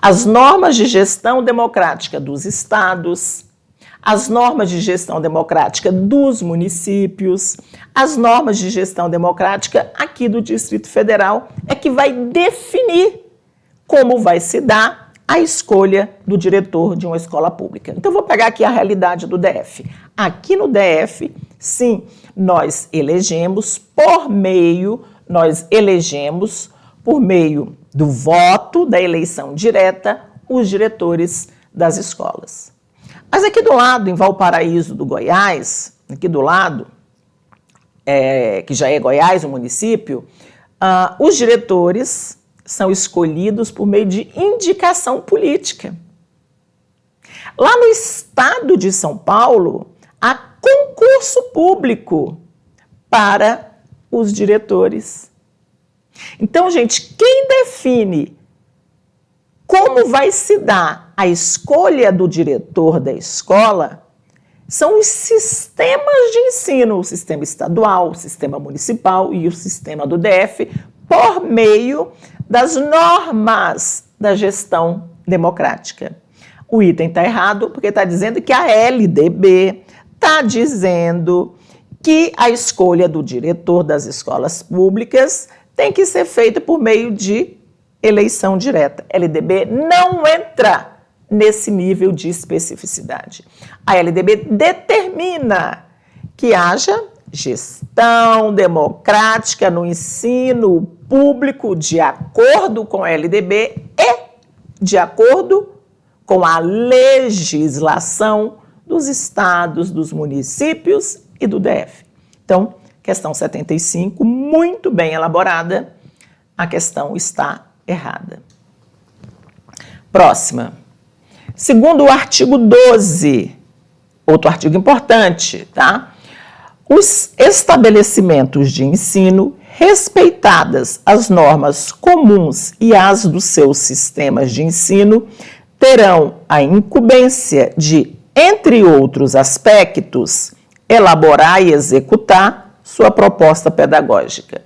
S1: As normas de gestão democrática dos estados, as normas de gestão democrática dos municípios, as normas de gestão democrática aqui do Distrito Federal, é que vai definir como vai se dar a escolha do diretor de uma escola pública. Então, vou pegar aqui a realidade do DF. Aqui no DF, sim, nós elegemos por meio do voto, da eleição direta, os diretores das escolas. Mas aqui do lado, em Valparaíso do Goiás, aqui do lado, que já é Goiás, o município, os diretores são escolhidos por meio de indicação política. Lá no estado de São Paulo, há concurso público para os diretores. Então, gente, quem define como vai se dar a escolha do diretor da escola são os sistemas de ensino, o sistema estadual, o sistema municipal e o sistema do DF, por meio das normas da gestão democrática. O item está errado porque está dizendo que a LDB está dizendo que a escolha do diretor das escolas públicas tem que ser feita por meio de eleição direta. LDB não entra nesse nível de especificidade. A LDB determina que haja gestão democrática no ensino público de acordo com a LDB e de acordo com a legislação dos estados, dos municípios e do DF. Então, questão 75, muito bem elaborada, a questão está errada. Próxima. Segundo o artigo 12, outro artigo importante, tá? Os estabelecimentos de ensino, respeitadas as normas comuns e as dos seus sistemas de ensino, terão a incumbência de, entre outros aspectos, elaborar e executar sua proposta pedagógica,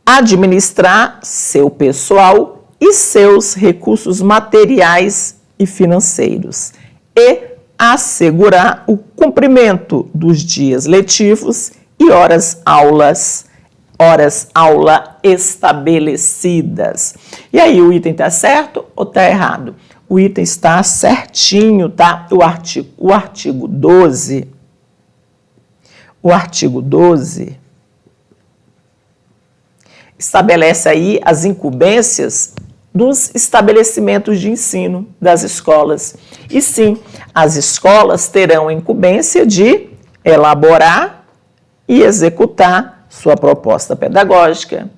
S1: administrar seu pessoal e seus recursos materiais e financeiros e assegurar o cumprimento dos dias letivos e horas-aula estabelecidas. E aí, o item está certo ou está errado? O item está certinho, tá? O artigo 12. O artigo 12 estabelece aí as incumbências dos estabelecimentos de ensino das escolas. E sim, as escolas terão a incumbência de elaborar e executar sua proposta pedagógica.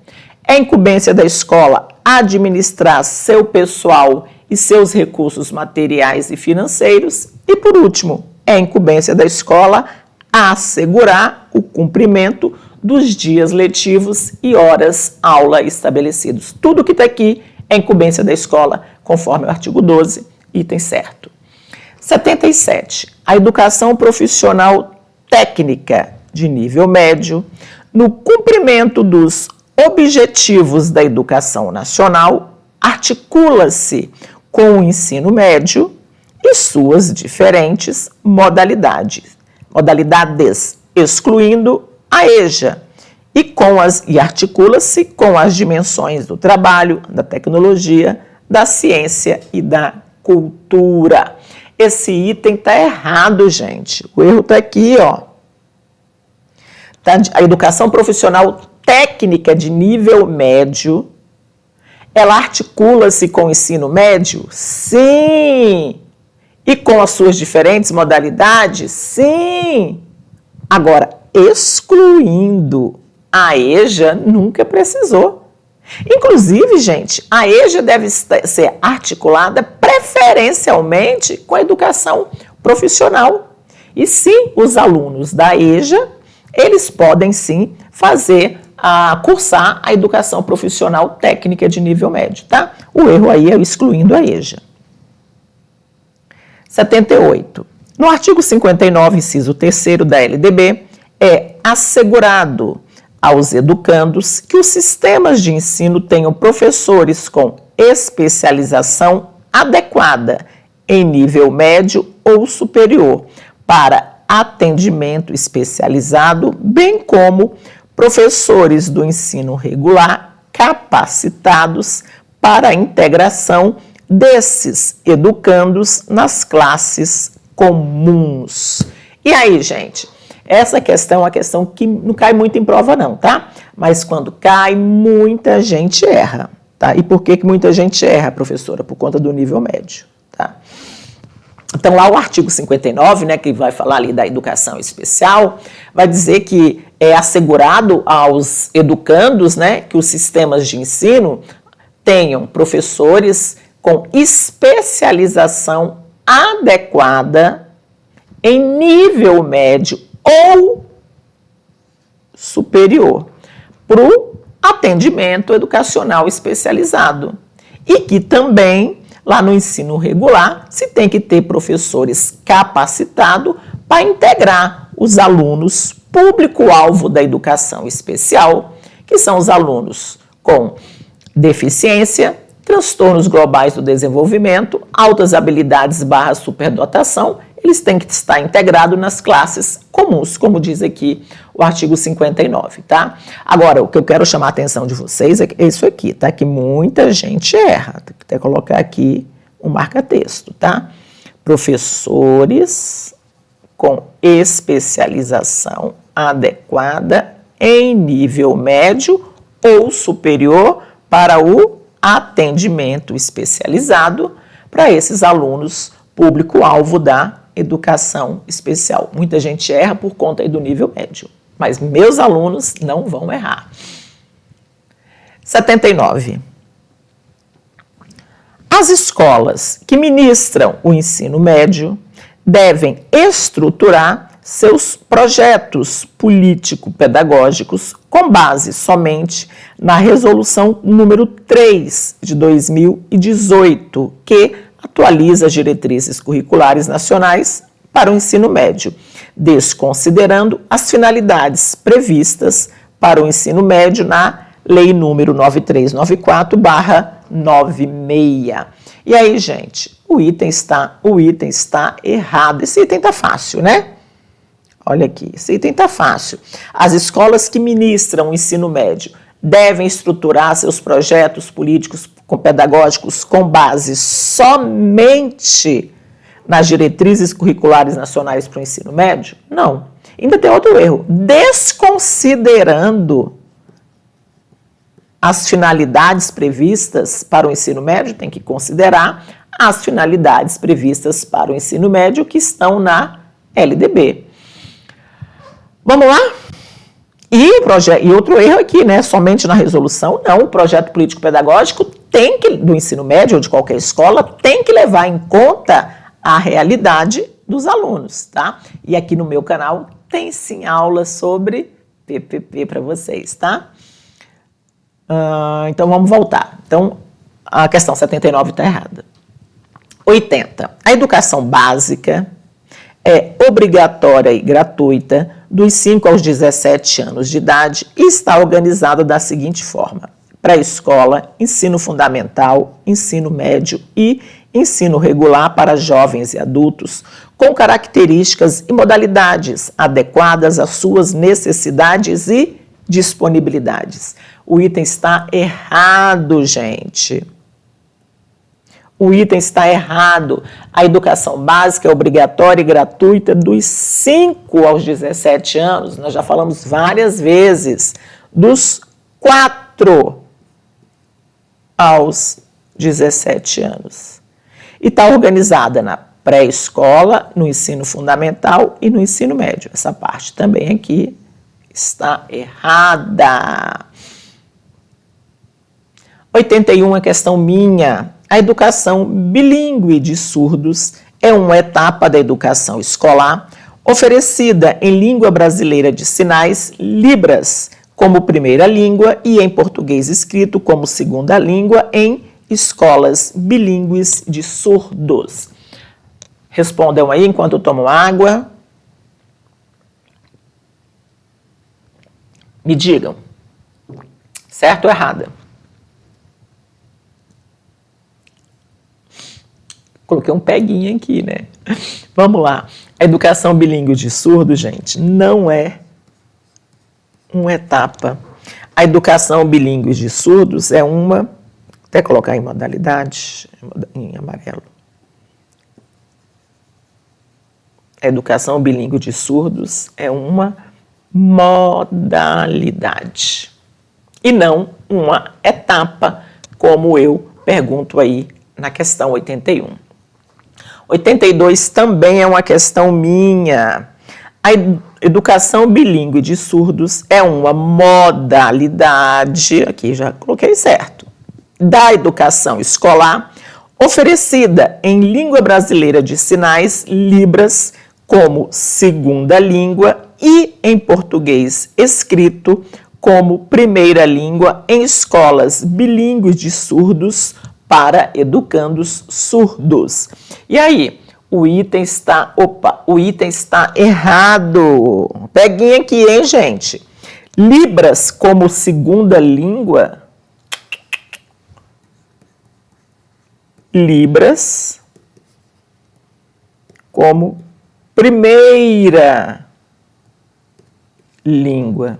S1: É incumbência da escola administrar seu pessoal e seus recursos materiais e financeiros. E, por último, é incumbência da escola assegurar o cumprimento dos dias letivos e horas-aula estabelecidos. Tudo que está aqui é incumbência da escola, conforme o artigo 12, item certo. 77. A educação profissional técnica de nível médio, no cumprimento dos objetivos da educação nacional, articula-se com o ensino médio e suas diferentes modalidades, excluindo a EJA, e articula-se com as dimensões do trabalho, da tecnologia, da ciência e da cultura. Esse item está errado, gente. O erro está aqui, ó. A educação profissional técnica de nível médio, ela articula-se com o ensino médio? Sim! E com as suas diferentes modalidades? Sim! Agora, excluindo a EJA, nunca precisou. Inclusive, gente, a EJA deve ser articulada preferencialmente com a educação profissional. E sim, os alunos da EJA, eles podem sim cursar a educação profissional técnica de nível médio, tá? O erro aí é excluindo a EJA. 78. No artigo 59, inciso 3º da LDB, é assegurado aos educandos que os sistemas de ensino tenham professores com especialização adequada em nível médio ou superior, para atendimento especializado, bem como professores do ensino regular capacitados para a integração desses educandos nas classes comuns. E aí, gente, essa questão é uma questão que não cai muito em prova não, tá? Mas quando cai, muita gente erra, tá? E por que muita gente erra, professora? Por conta do nível médio, tá? Então, lá o artigo 59, né, que vai falar ali da educação especial, vai dizer que é assegurado aos educandos, né, que os sistemas de ensino tenham professores com especialização adequada em nível médio ou superior para o atendimento educacional especializado. E que também, lá no ensino regular, se tem que ter professores capacitados para integrar os alunos público-alvo da educação especial, que são os alunos com deficiência, transtornos globais do desenvolvimento, altas habilidades / superdotação, eles têm que estar integrados nas classes comuns, como diz aqui o artigo 59, tá? Agora, o que eu quero chamar a atenção de vocês é isso aqui, tá? Que muita gente erra. Tem que até colocar aqui um marca-texto, tá? Professores com especialização adequada em nível médio ou superior para o atendimento especializado para esses alunos público-alvo da educação especial. Muita gente erra por conta aí do nível médio, mas meus alunos não vão errar. 79. As escolas que ministram o ensino médio devem estruturar seus projetos político-pedagógicos com base somente na resolução número 3 de 2018, que atualiza as diretrizes curriculares nacionais para o ensino médio, desconsiderando as finalidades previstas para o ensino médio na Lei número 9394/96. E aí, gente, o item está errado. Esse item está fácil, né? Olha aqui, esse item está fácil. As escolas que ministram o ensino médio devem estruturar seus projetos políticos pedagógicos com base somente nas diretrizes curriculares nacionais para o ensino médio? Não. Ainda tem outro erro. Desconsiderando as finalidades previstas para o ensino médio, tem que considerar as finalidades previstas para o ensino médio que estão na LDB. Vamos lá? E outro erro aqui, né? Somente na resolução, não. O projeto político-pedagógico do ensino médio ou de qualquer escola tem que levar em conta a realidade dos alunos, tá? E aqui no meu canal tem sim aula sobre PPP para vocês, tá? Então vamos voltar. Então a questão 79 está errada. 80. A educação básica é obrigatória e gratuita dos 5 aos 17 anos de idade e está organizada da seguinte forma: pré-escola, ensino fundamental, ensino médio e ensino regular para jovens e adultos, com características e modalidades adequadas às suas necessidades e disponibilidades. O item está errado, gente. O item está errado. A educação básica é obrigatória e gratuita dos 5 aos 17 anos. Nós já falamos várias vezes. Dos 4 aos 17 anos. E está organizada na pré-escola, no ensino fundamental e no ensino médio. Essa parte também aqui está errada. 81 é questão minha. A educação bilíngue de surdos é uma etapa da educação escolar oferecida em língua brasileira de sinais, Libras, como primeira língua e em português escrito como segunda língua em escolas bilíngues de surdos. Respondam aí enquanto eu tomo água. Me digam, certo ou errada? Coloquei um peguinho aqui, né? Vamos lá. A educação bilíngue de surdos, gente, não é uma etapa. A educação bilíngue de surdos é uma... Até colocar em modalidade, em amarelo. A educação bilíngue de surdos é uma modalidade e não uma etapa, como eu pergunto aí na questão 81. 82 também é uma questão minha. A educação bilíngue de surdos é uma modalidade, aqui já coloquei certo, da educação escolar oferecida em língua brasileira de sinais, Libras, como segunda língua e em português escrito como primeira língua em escolas bilíngues de surdos para educandos surdos. E aí, o item está errado. Peguem aqui, hein, gente? Libras como segunda língua. Libras como primeira língua.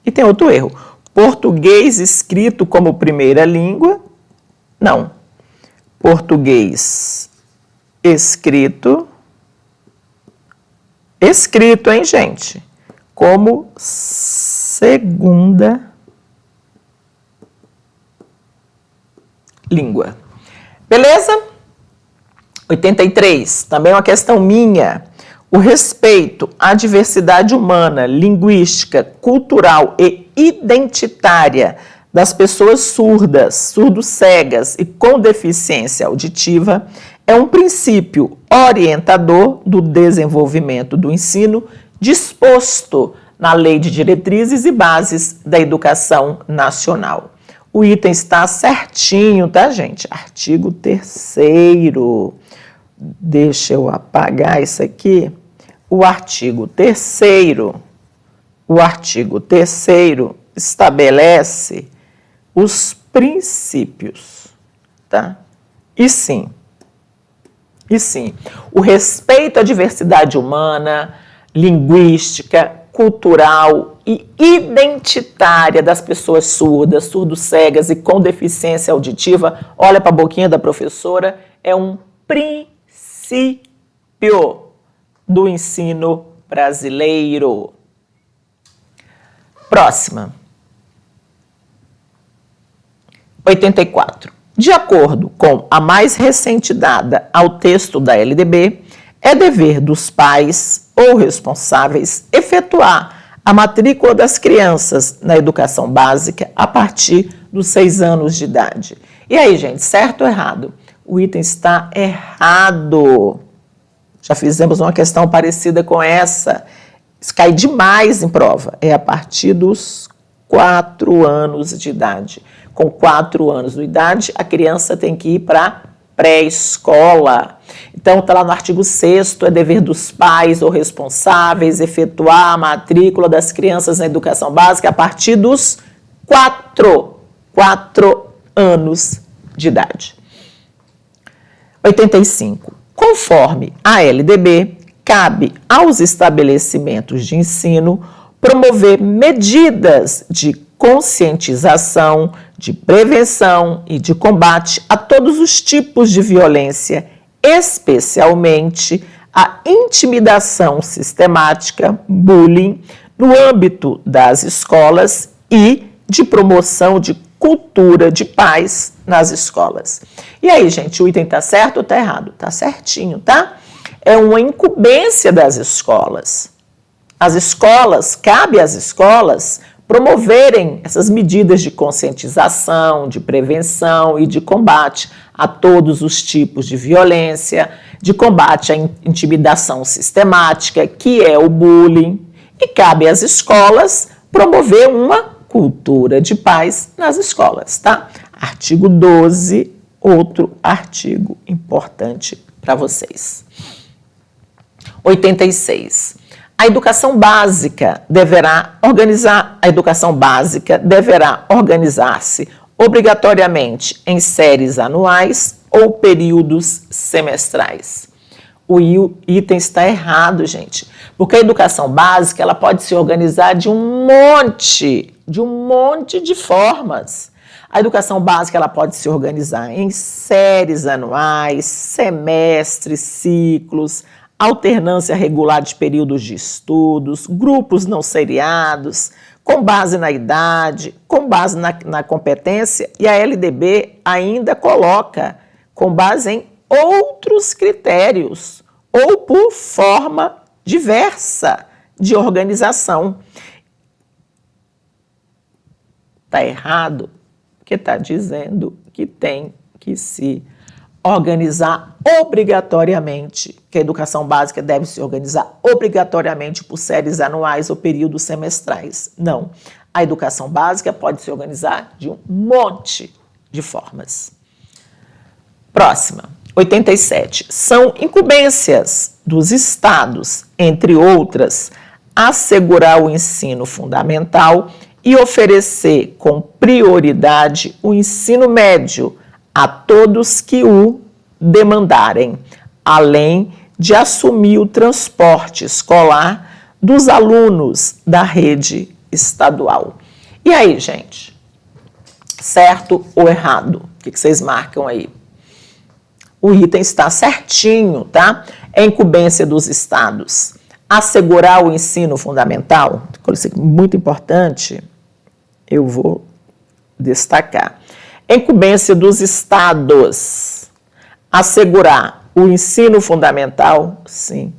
S1: E tem outro erro. Português escrito como primeira língua. Não. Português escrito, hein, gente? Como segunda língua. Beleza? 83, também uma questão minha. O respeito à diversidade humana, linguística, cultural e identitária das pessoas surdas, surdo-cegas e com deficiência auditiva é um princípio orientador do desenvolvimento do ensino disposto na Lei de Diretrizes e Bases da Educação Nacional. O item está certinho, tá, gente? Artigo 3º. Deixa eu apagar isso aqui. O artigo 3º estabelece os princípios, tá? E sim, o respeito à diversidade humana, linguística, cultural e identitária das pessoas surdas, surdo-cegas e com deficiência auditiva, olha para a boquinha da professora, é um princípio do ensino brasileiro. Próxima. 84. De acordo com a mais recente dada ao texto da LDB, é dever dos pais ou responsáveis efetuar a matrícula das crianças na educação básica a partir dos 6 anos de idade. E aí, gente, certo ou errado? O item está errado. Já fizemos uma questão parecida com essa. Isso cai demais em prova. É a partir dos 4 anos de idade. Com 4 anos de idade, a criança tem que ir para pré-escola. Então, está lá no artigo 6º, é dever dos pais ou responsáveis efetuar a matrícula das crianças na educação básica a partir dos 4 anos de idade. 85. Conforme a LDB, cabe aos estabelecimentos de ensino promover medidas de conscientização, de prevenção e de combate a todos os tipos de violência, especialmente a intimidação sistemática, bullying, no âmbito das escolas e de promoção de cultura de paz nas escolas. E aí, gente, o item tá certo ou tá errado? Tá certinho, tá? É uma incumbência das escolas. As escolas, cabe às escolas promoverem essas medidas de conscientização, de prevenção e de combate a todos os tipos de violência, de combate à intimidação sistemática, que é o bullying, e cabe às escolas promover uma cultura de paz nas escolas, tá? Artigo 12, outro artigo importante para vocês. 86. A educação básica deverá organizar-se obrigatoriamente em séries anuais ou períodos semestrais. O item está errado, gente. Porque a educação básica, ela pode se organizar de um monte de formas. A educação básica, ela pode se organizar em séries anuais, semestres, ciclos, alternância regular de períodos de estudos, grupos não seriados, com base na idade, com base na competência, e a LDB ainda coloca com base em outros critérios ou por forma diversa de organização. Está errado, porque está dizendo que tem que se organizar obrigatoriamente, que a educação básica deve se organizar obrigatoriamente por séries anuais ou períodos semestrais. Não, a educação básica pode se organizar de um monte de formas. Próxima, 87. São incumbências dos estados, entre outras, assegurar o ensino fundamental e oferecer com prioridade o ensino médio a todos que o demandarem, além de assumir o transporte escolar dos alunos da rede estadual. E aí, gente? Certo ou errado? O que vocês marcam aí? O item está certinho, tá? É incumbência dos estados assegurar o ensino fundamental. Isso é muito importante, eu vou destacar. É incumbência dos estados assegurar o ensino fundamental, sim,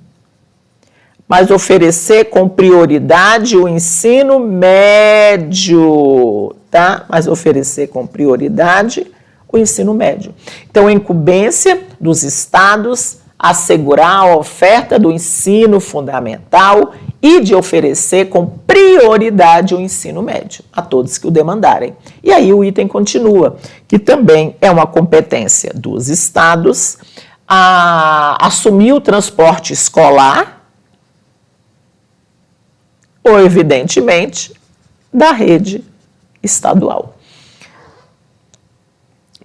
S1: mas oferecer com prioridade o ensino médio, tá? Mas oferecer com prioridade o ensino médio. Então, a incumbência dos estados assegurar a oferta do ensino fundamental e de oferecer com prioridade o ensino médio a todos que o demandarem. E aí o item continua, que também é uma competência dos estados a assumir o transporte escolar ou, evidentemente, da rede estadual.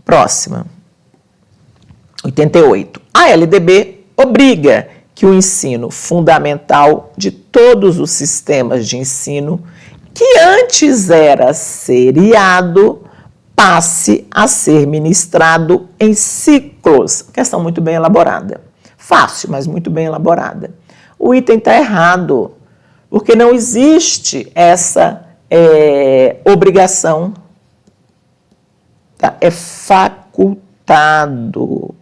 S1: Próxima. 88. A LDB obriga que o ensino fundamental de todos os sistemas de ensino que antes era seriado passe a ser ministrado em ciclos. Questão muito bem elaborada. Fácil, mas muito bem elaborada. O item está errado, porque não existe essa obrigação. Tá? É facultado.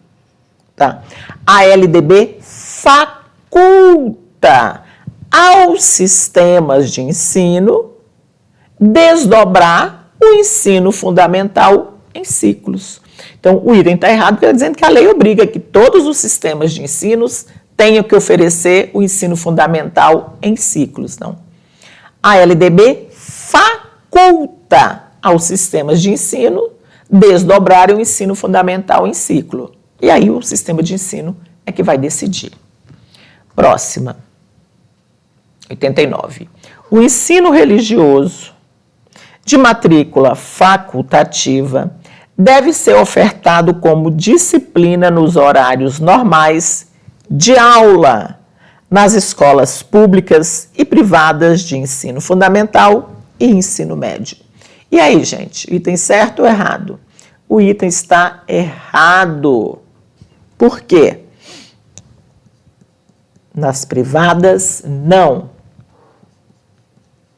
S1: Tá? A LDB faculta aos sistemas de ensino desdobrar o ensino fundamental em ciclos. Então, o item está errado, porque está dizendo que a lei obriga que todos os sistemas de ensinos tenham que oferecer o ensino fundamental em ciclos. Não. A LDB faculta aos sistemas de ensino desdobrarem o ensino fundamental em ciclo. E aí o sistema de ensino é que vai decidir. Próxima. 89. O ensino religioso de matrícula facultativa deve ser ofertado como disciplina nos horários normais de aula nas escolas públicas e privadas de ensino fundamental e ensino médio. E aí, gente, item certo ou errado? O item está errado. Por quê? Nas privadas, não.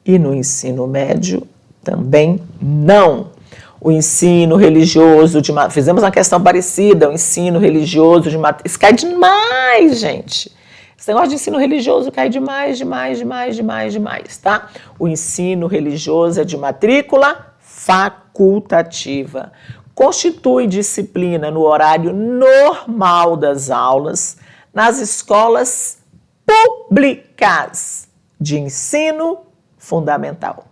S1: E no ensino médio, também não. O ensino religioso de... Fizemos uma questão parecida, o ensino religioso de... Isso cai demais, gente. Esse negócio de ensino religioso cai demais, tá? O ensino religioso é de matrícula facultativa. Constitui disciplina no horário normal das aulas nas escolas públicas de ensino fundamental.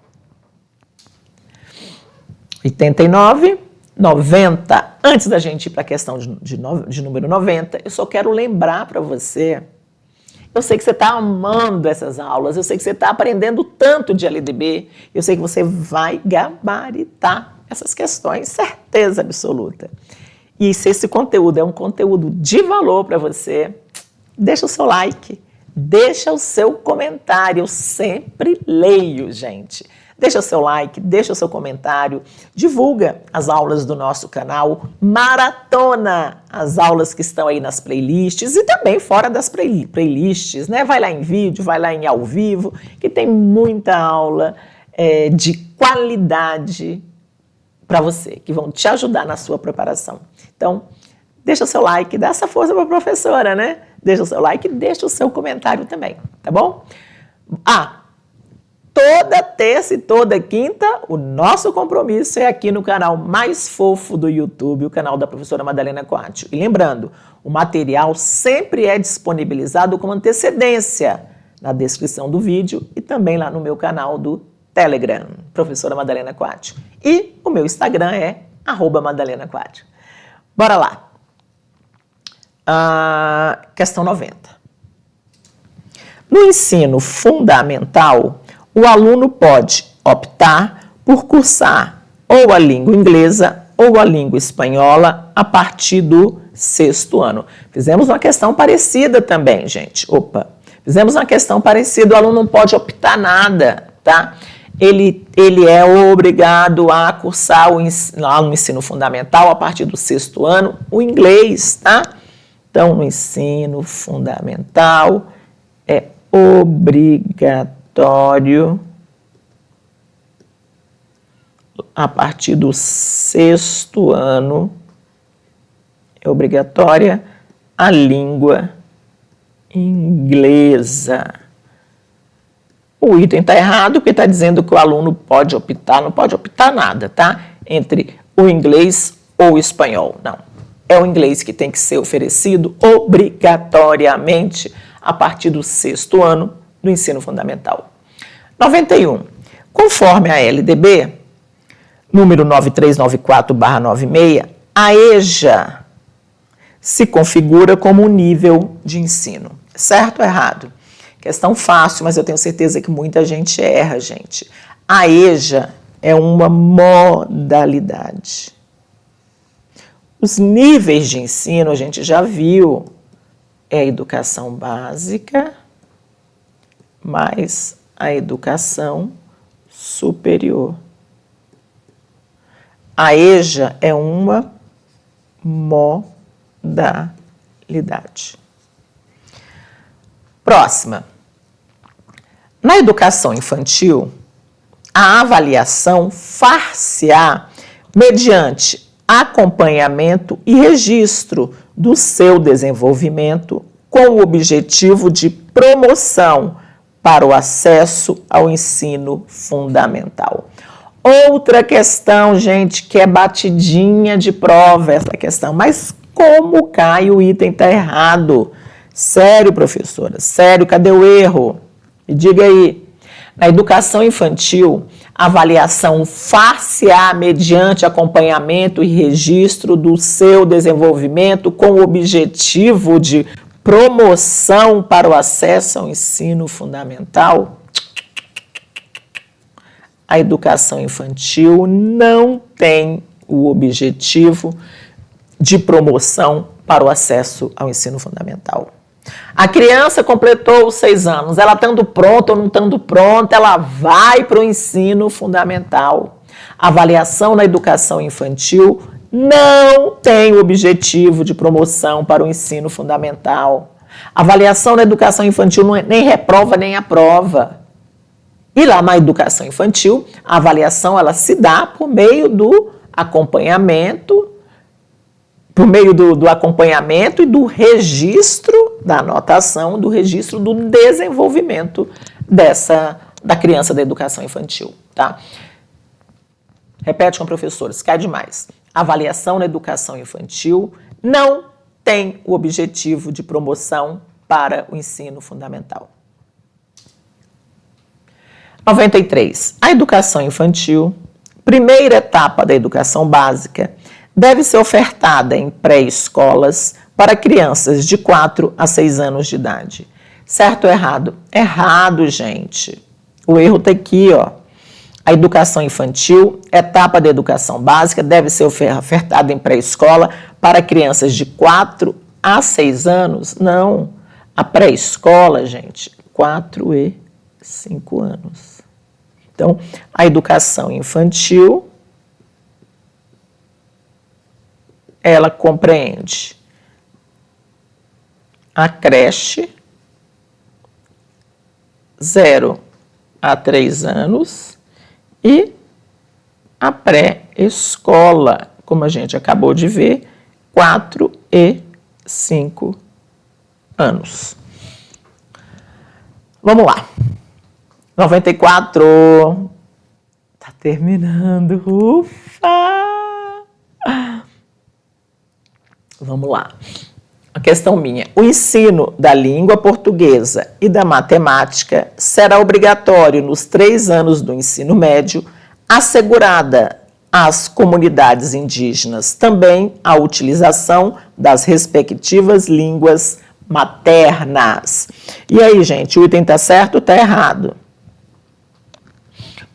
S1: 89, 90. Antes da gente ir para a questão de número 90, eu só quero lembrar para você, eu sei que você está amando essas aulas, eu sei que você está aprendendo tanto de LDB, eu sei que você vai gabaritar essas questões, certeza absoluta. E se esse conteúdo é um conteúdo de valor para você, deixa o seu like, deixa o seu comentário. Eu sempre leio, gente. Deixa o seu like, deixa o seu comentário, divulga as aulas do nosso canal, maratona as aulas que estão aí nas playlists e também fora das playlists, né? Vai lá em vídeo, vai lá em ao vivo, que tem muita aula de qualidade para você, que vão te ajudar na sua preparação. Então, deixa o seu like, dá essa força para a professora, né? Deixa o seu like e deixa o seu comentário também, tá bom? Toda terça e toda quinta, o nosso compromisso é aqui no canal mais fofo do YouTube, o canal da professora Madalena Coatio. E lembrando, o material sempre é disponibilizado com antecedência na descrição do vídeo e também lá no meu canal do Telegram, professora Madalena Coatio. E o meu Instagram é @MadalenaCoatio. Bora lá. Questão 90. No ensino fundamental, o aluno pode optar por cursar ou a língua inglesa ou a língua espanhola a partir do 6º ano. Fizemos uma questão parecida também, gente. Fizemos uma questão parecida, o aluno não pode optar nada, tá? Ele é obrigado a cursar lá no ensino fundamental a partir do 6º ano o inglês, tá? Então, no ensino fundamental é obrigatório a partir do 6º ano, é obrigatória a língua inglesa. O item está errado porque está dizendo que o aluno pode optar, não pode optar nada, tá? Entre o inglês ou o espanhol, não. É o inglês que tem que ser oferecido obrigatoriamente a partir do 6º ano do ensino fundamental. 91. Conforme a LDB, número 9394/96, a EJA se configura como um nível de ensino. Certo ou errado? Questão fácil, mas eu tenho certeza que muita gente erra, gente. A EJA é uma modalidade. Os níveis de ensino a gente já viu. É a educação básica mais a educação superior. A EJA é uma modalidade. Próxima. Na educação infantil, a avaliação far-se-á mediante acompanhamento e registro do seu desenvolvimento com o objetivo de promoção para o acesso ao ensino fundamental. Outra questão, gente, que é batidinha de prova essa questão, mas como cai o item está errado? Sério, professora, sério, cadê o erro? Me diga aí. Na educação infantil, a avaliação far-se-á mediante acompanhamento e registro do seu desenvolvimento com o objetivo de promoção para o acesso ao ensino fundamental. A educação infantil não tem o objetivo de promoção para o acesso ao ensino fundamental. A criança completou os 6 anos, ela estando pronta ou não estando pronta, ela vai para o ensino fundamental. A avaliação na educação infantil não tem o objetivo de promoção para o ensino fundamental. A avaliação na educação infantil não é nem reprova nem aprova. E lá na educação infantil, a avaliação ela se dá por meio do acompanhamento, e do registro da anotação, do registro do desenvolvimento da criança da educação infantil, tá? Repete com a professora, se cai demais. A avaliação na educação infantil não tem o objetivo de promoção para o ensino fundamental. 93. A educação infantil, primeira etapa da educação básica, deve ser ofertada em pré-escolas para crianças de 4 a 6 anos de idade. Certo ou errado? Errado, gente. O erro está aqui, ó. A educação infantil, etapa da educação básica, deve ser ofertada em pré-escola para crianças de 4 a 6 anos? Não. A pré-escola, gente, 4 e 5 anos. Então, a educação infantil, ela compreende a creche, 0 a 3 anos, e a pré-escola, como a gente acabou de ver, 4 e 5 anos. Vamos lá. 94. Tá terminando. Ufa! Vamos lá. A questão minha. O ensino da língua portuguesa e da matemática será obrigatório nos 3 anos do ensino médio, assegurada às comunidades indígenas também a utilização das respectivas línguas maternas. E aí, gente, o item está certo ou está errado?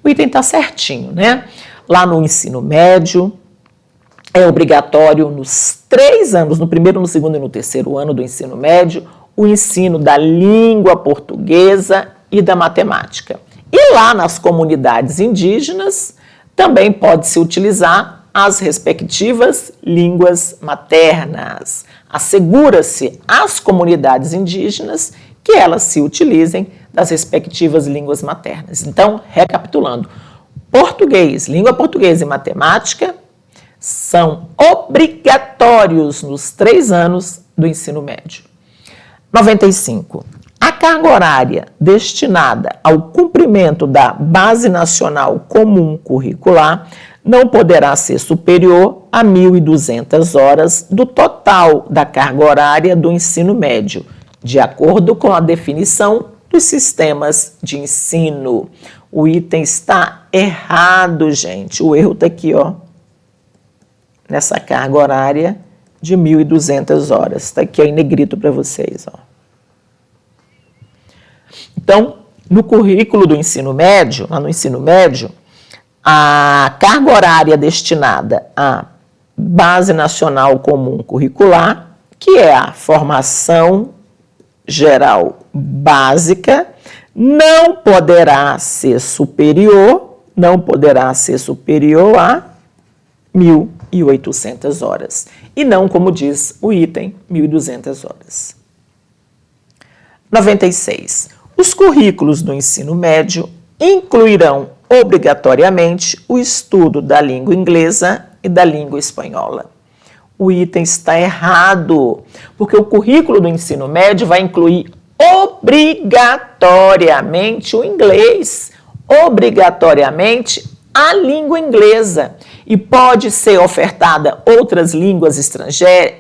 S1: O item está certinho, né? Lá no ensino médio, é obrigatório nos 3 anos, no primeiro, no segundo e no terceiro ano do ensino médio, o ensino da língua portuguesa e da matemática. E lá nas comunidades indígenas, também pode-se utilizar as respectivas línguas maternas. Assegura-se às comunidades indígenas que elas se utilizem das respectivas línguas maternas. Então, recapitulando, português, língua portuguesa e matemática são obrigatórios nos 3 anos do ensino médio. 95. A carga horária destinada ao cumprimento da Base Nacional Comum Curricular não poderá ser superior a 1.200 horas do total da carga horária do ensino médio, de acordo com a definição dos sistemas de ensino. O item está errado, gente. O erro está aqui, ó, nessa carga horária de 1.200 horas. Está aqui, ó, em negrito para vocês, ó. Então, no currículo do ensino médio, lá no ensino médio, a carga horária destinada à Base Nacional Comum Curricular, que é a formação geral básica, não poderá ser superior a 1.800 horas. E não, como diz o item, 1.200 horas. 96. Os currículos do ensino médio incluirão obrigatoriamente o estudo da língua inglesa e da língua espanhola. O item está errado, porque o currículo do ensino médio vai incluir obrigatoriamente o inglês, obrigatoriamente a língua inglesa. E pode ser ofertada outras línguas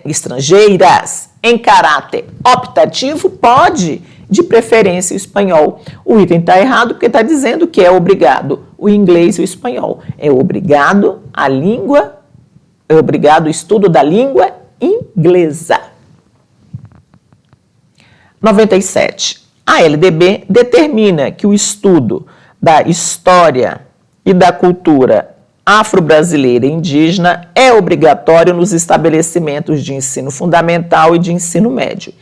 S1: estrangeiras em caráter optativo? Pode, de preferência o espanhol. O item está errado porque está dizendo que é obrigado o inglês e o espanhol. É obrigado o estudo da língua inglesa. 97. A LDB determina que o estudo da história e da cultura afro-brasileira e indígena é obrigatório nos estabelecimentos de ensino fundamental e de ensino médio.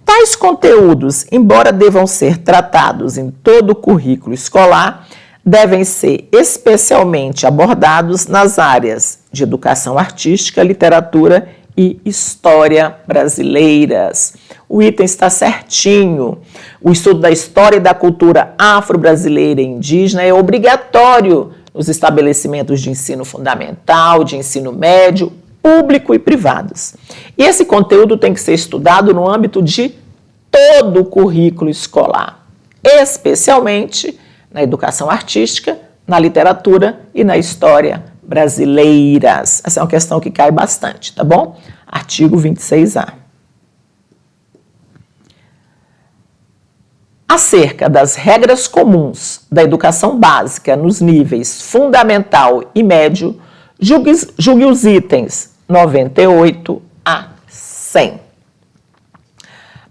S1: Tais conteúdos, embora devam ser tratados em todo o currículo escolar, devem ser especialmente abordados nas áreas de educação artística, literatura e história brasileiras. O item está certinho. O estudo da história e da cultura afro-brasileira e indígena é obrigatório nos estabelecimentos de ensino fundamental, de ensino médio, público e privados. E esse conteúdo tem que ser estudado no âmbito de todo o currículo escolar, especialmente na educação artística, na literatura e na história brasileiras. Essa é uma questão que cai bastante, tá bom? Artigo 26A. Acerca das regras comuns da educação básica nos níveis fundamental e médio, julgue os itens 98 a 100.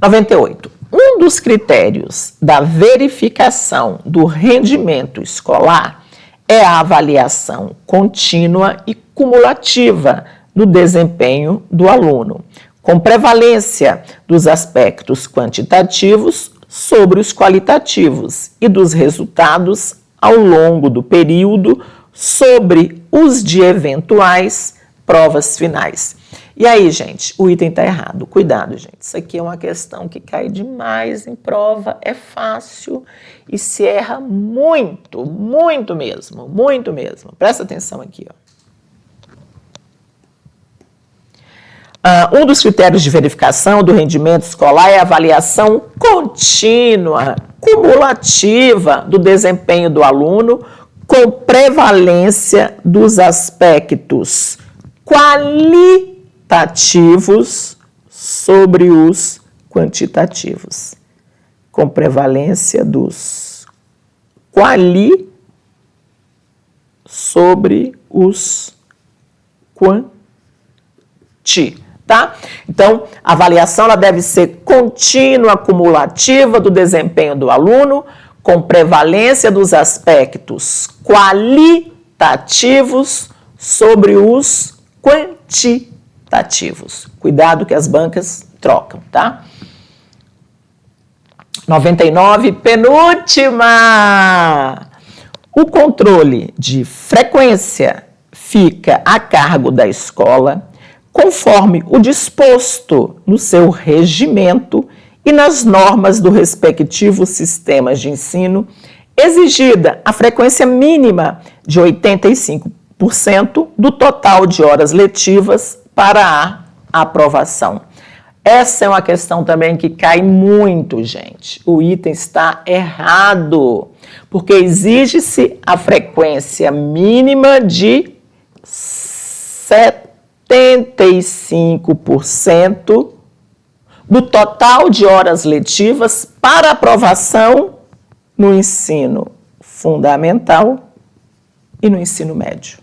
S1: 98. Um dos critérios da verificação do rendimento escolar é a avaliação contínua e cumulativa do desempenho do aluno, com prevalência dos aspectos quantitativos sobre os qualitativos e dos resultados ao longo do período sobre os de eventuais provas finais. E aí, gente, o item está errado. Cuidado, gente. Isso aqui é uma questão que cai demais em prova, é fácil e se erra muito, muito mesmo, muito mesmo. Presta atenção aqui, ó. Um dos critérios de verificação do rendimento escolar é a avaliação contínua, cumulativa do desempenho do aluno com prevalência dos aspectos qualitativos sobre os quantitativos. Com prevalência dos sobre os tá? Então, a avaliação ela deve ser contínua, cumulativa do desempenho do aluno, com prevalência dos aspectos qualitativos sobre os quantitativos. Cuidado que as bancas trocam, tá? 99, penúltima. O controle de frequência fica a cargo da escola, conforme o disposto no seu regimento e nas normas do respectivo sistema de ensino, exigida a frequência mínima de 85% do total de horas letivas para a aprovação. Essa é uma questão também que cai muito, gente. O item está errado, porque exige-se a frequência mínima de 75% do total de horas letivas para aprovação no ensino fundamental e no ensino médio.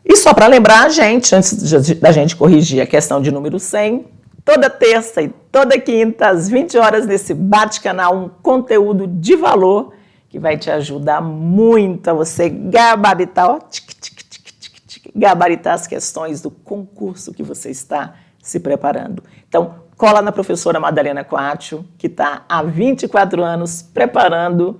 S1: E só para lembrar a gente, antes da gente corrigir a questão de número 100, toda terça e toda quinta, às 20 horas, nesse Bate-Canal, um conteúdo de valor que vai te ajudar muito a você gabaritar, ó, gabaritar as questões do concurso que você está se preparando. Então, cola na professora Madalena Coatio, que está há 24 anos preparando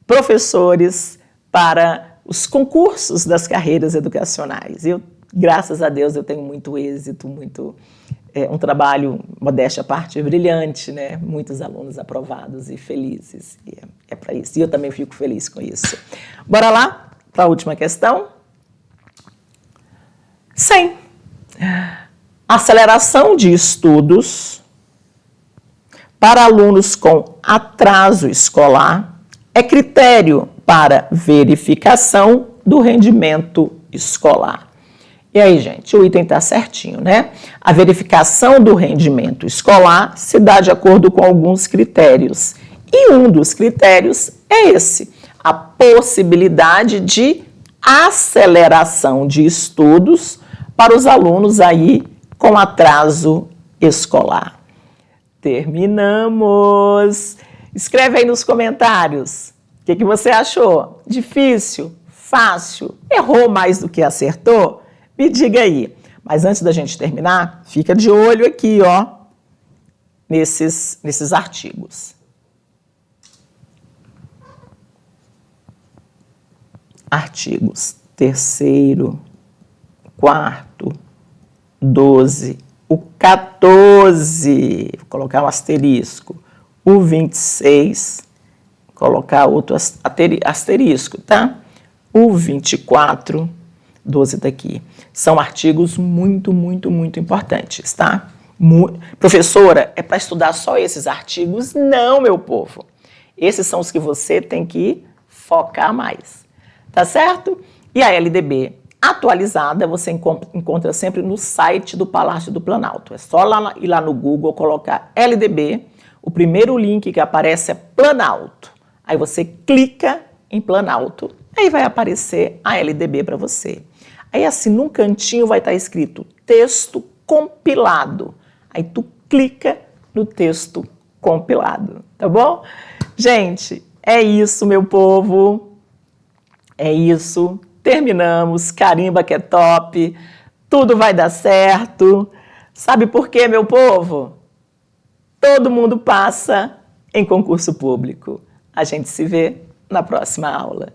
S1: professores para os concursos das carreiras educacionais. Eu, graças a Deus, eu tenho muito êxito, um trabalho, modéstia à parte, brilhante, né? Muitos alunos aprovados e felizes. E é para isso. E eu também fico feliz com isso. Bora lá para a última questão. 100. Aceleração de estudos para alunos com atraso escolar é critério para verificação do rendimento escolar. E aí, gente, o item está certinho, né? A verificação do rendimento escolar se dá de acordo com alguns critérios. E um dos critérios é esse, a possibilidade de aceleração de estudos para os alunos aí com atraso escolar. Terminamos! Escreve aí nos comentários. O que você achou? Difícil? Fácil? Errou mais do que acertou? Me diga aí. Mas antes da gente terminar, fica de olho aqui, ó, nesses artigos. Artigos 3º, 4º, 12, o 14, vou colocar um asterisco, o 26, colocar outro asterisco, tá? O 24, 12 daqui. São artigos muito, muito, muito importantes, tá? Professora, é para estudar só esses artigos? Não, meu povo. Esses são os que você tem que focar mais, tá certo? E a LDB atualizada você encontra sempre no site do Palácio do Planalto. É só ir lá no Google, colocar LDB, o primeiro link que aparece é Planalto. Aí você clica em Planalto, aí vai aparecer a LDB para você. Aí assim, num cantinho vai estar escrito texto compilado. Aí tu clica no texto compilado, tá bom? Gente, é isso, meu povo. É isso. Terminamos. Carimba que é top. Tudo vai dar certo. Sabe por quê, meu povo? Todo mundo passa em concurso público. A gente se vê na próxima aula.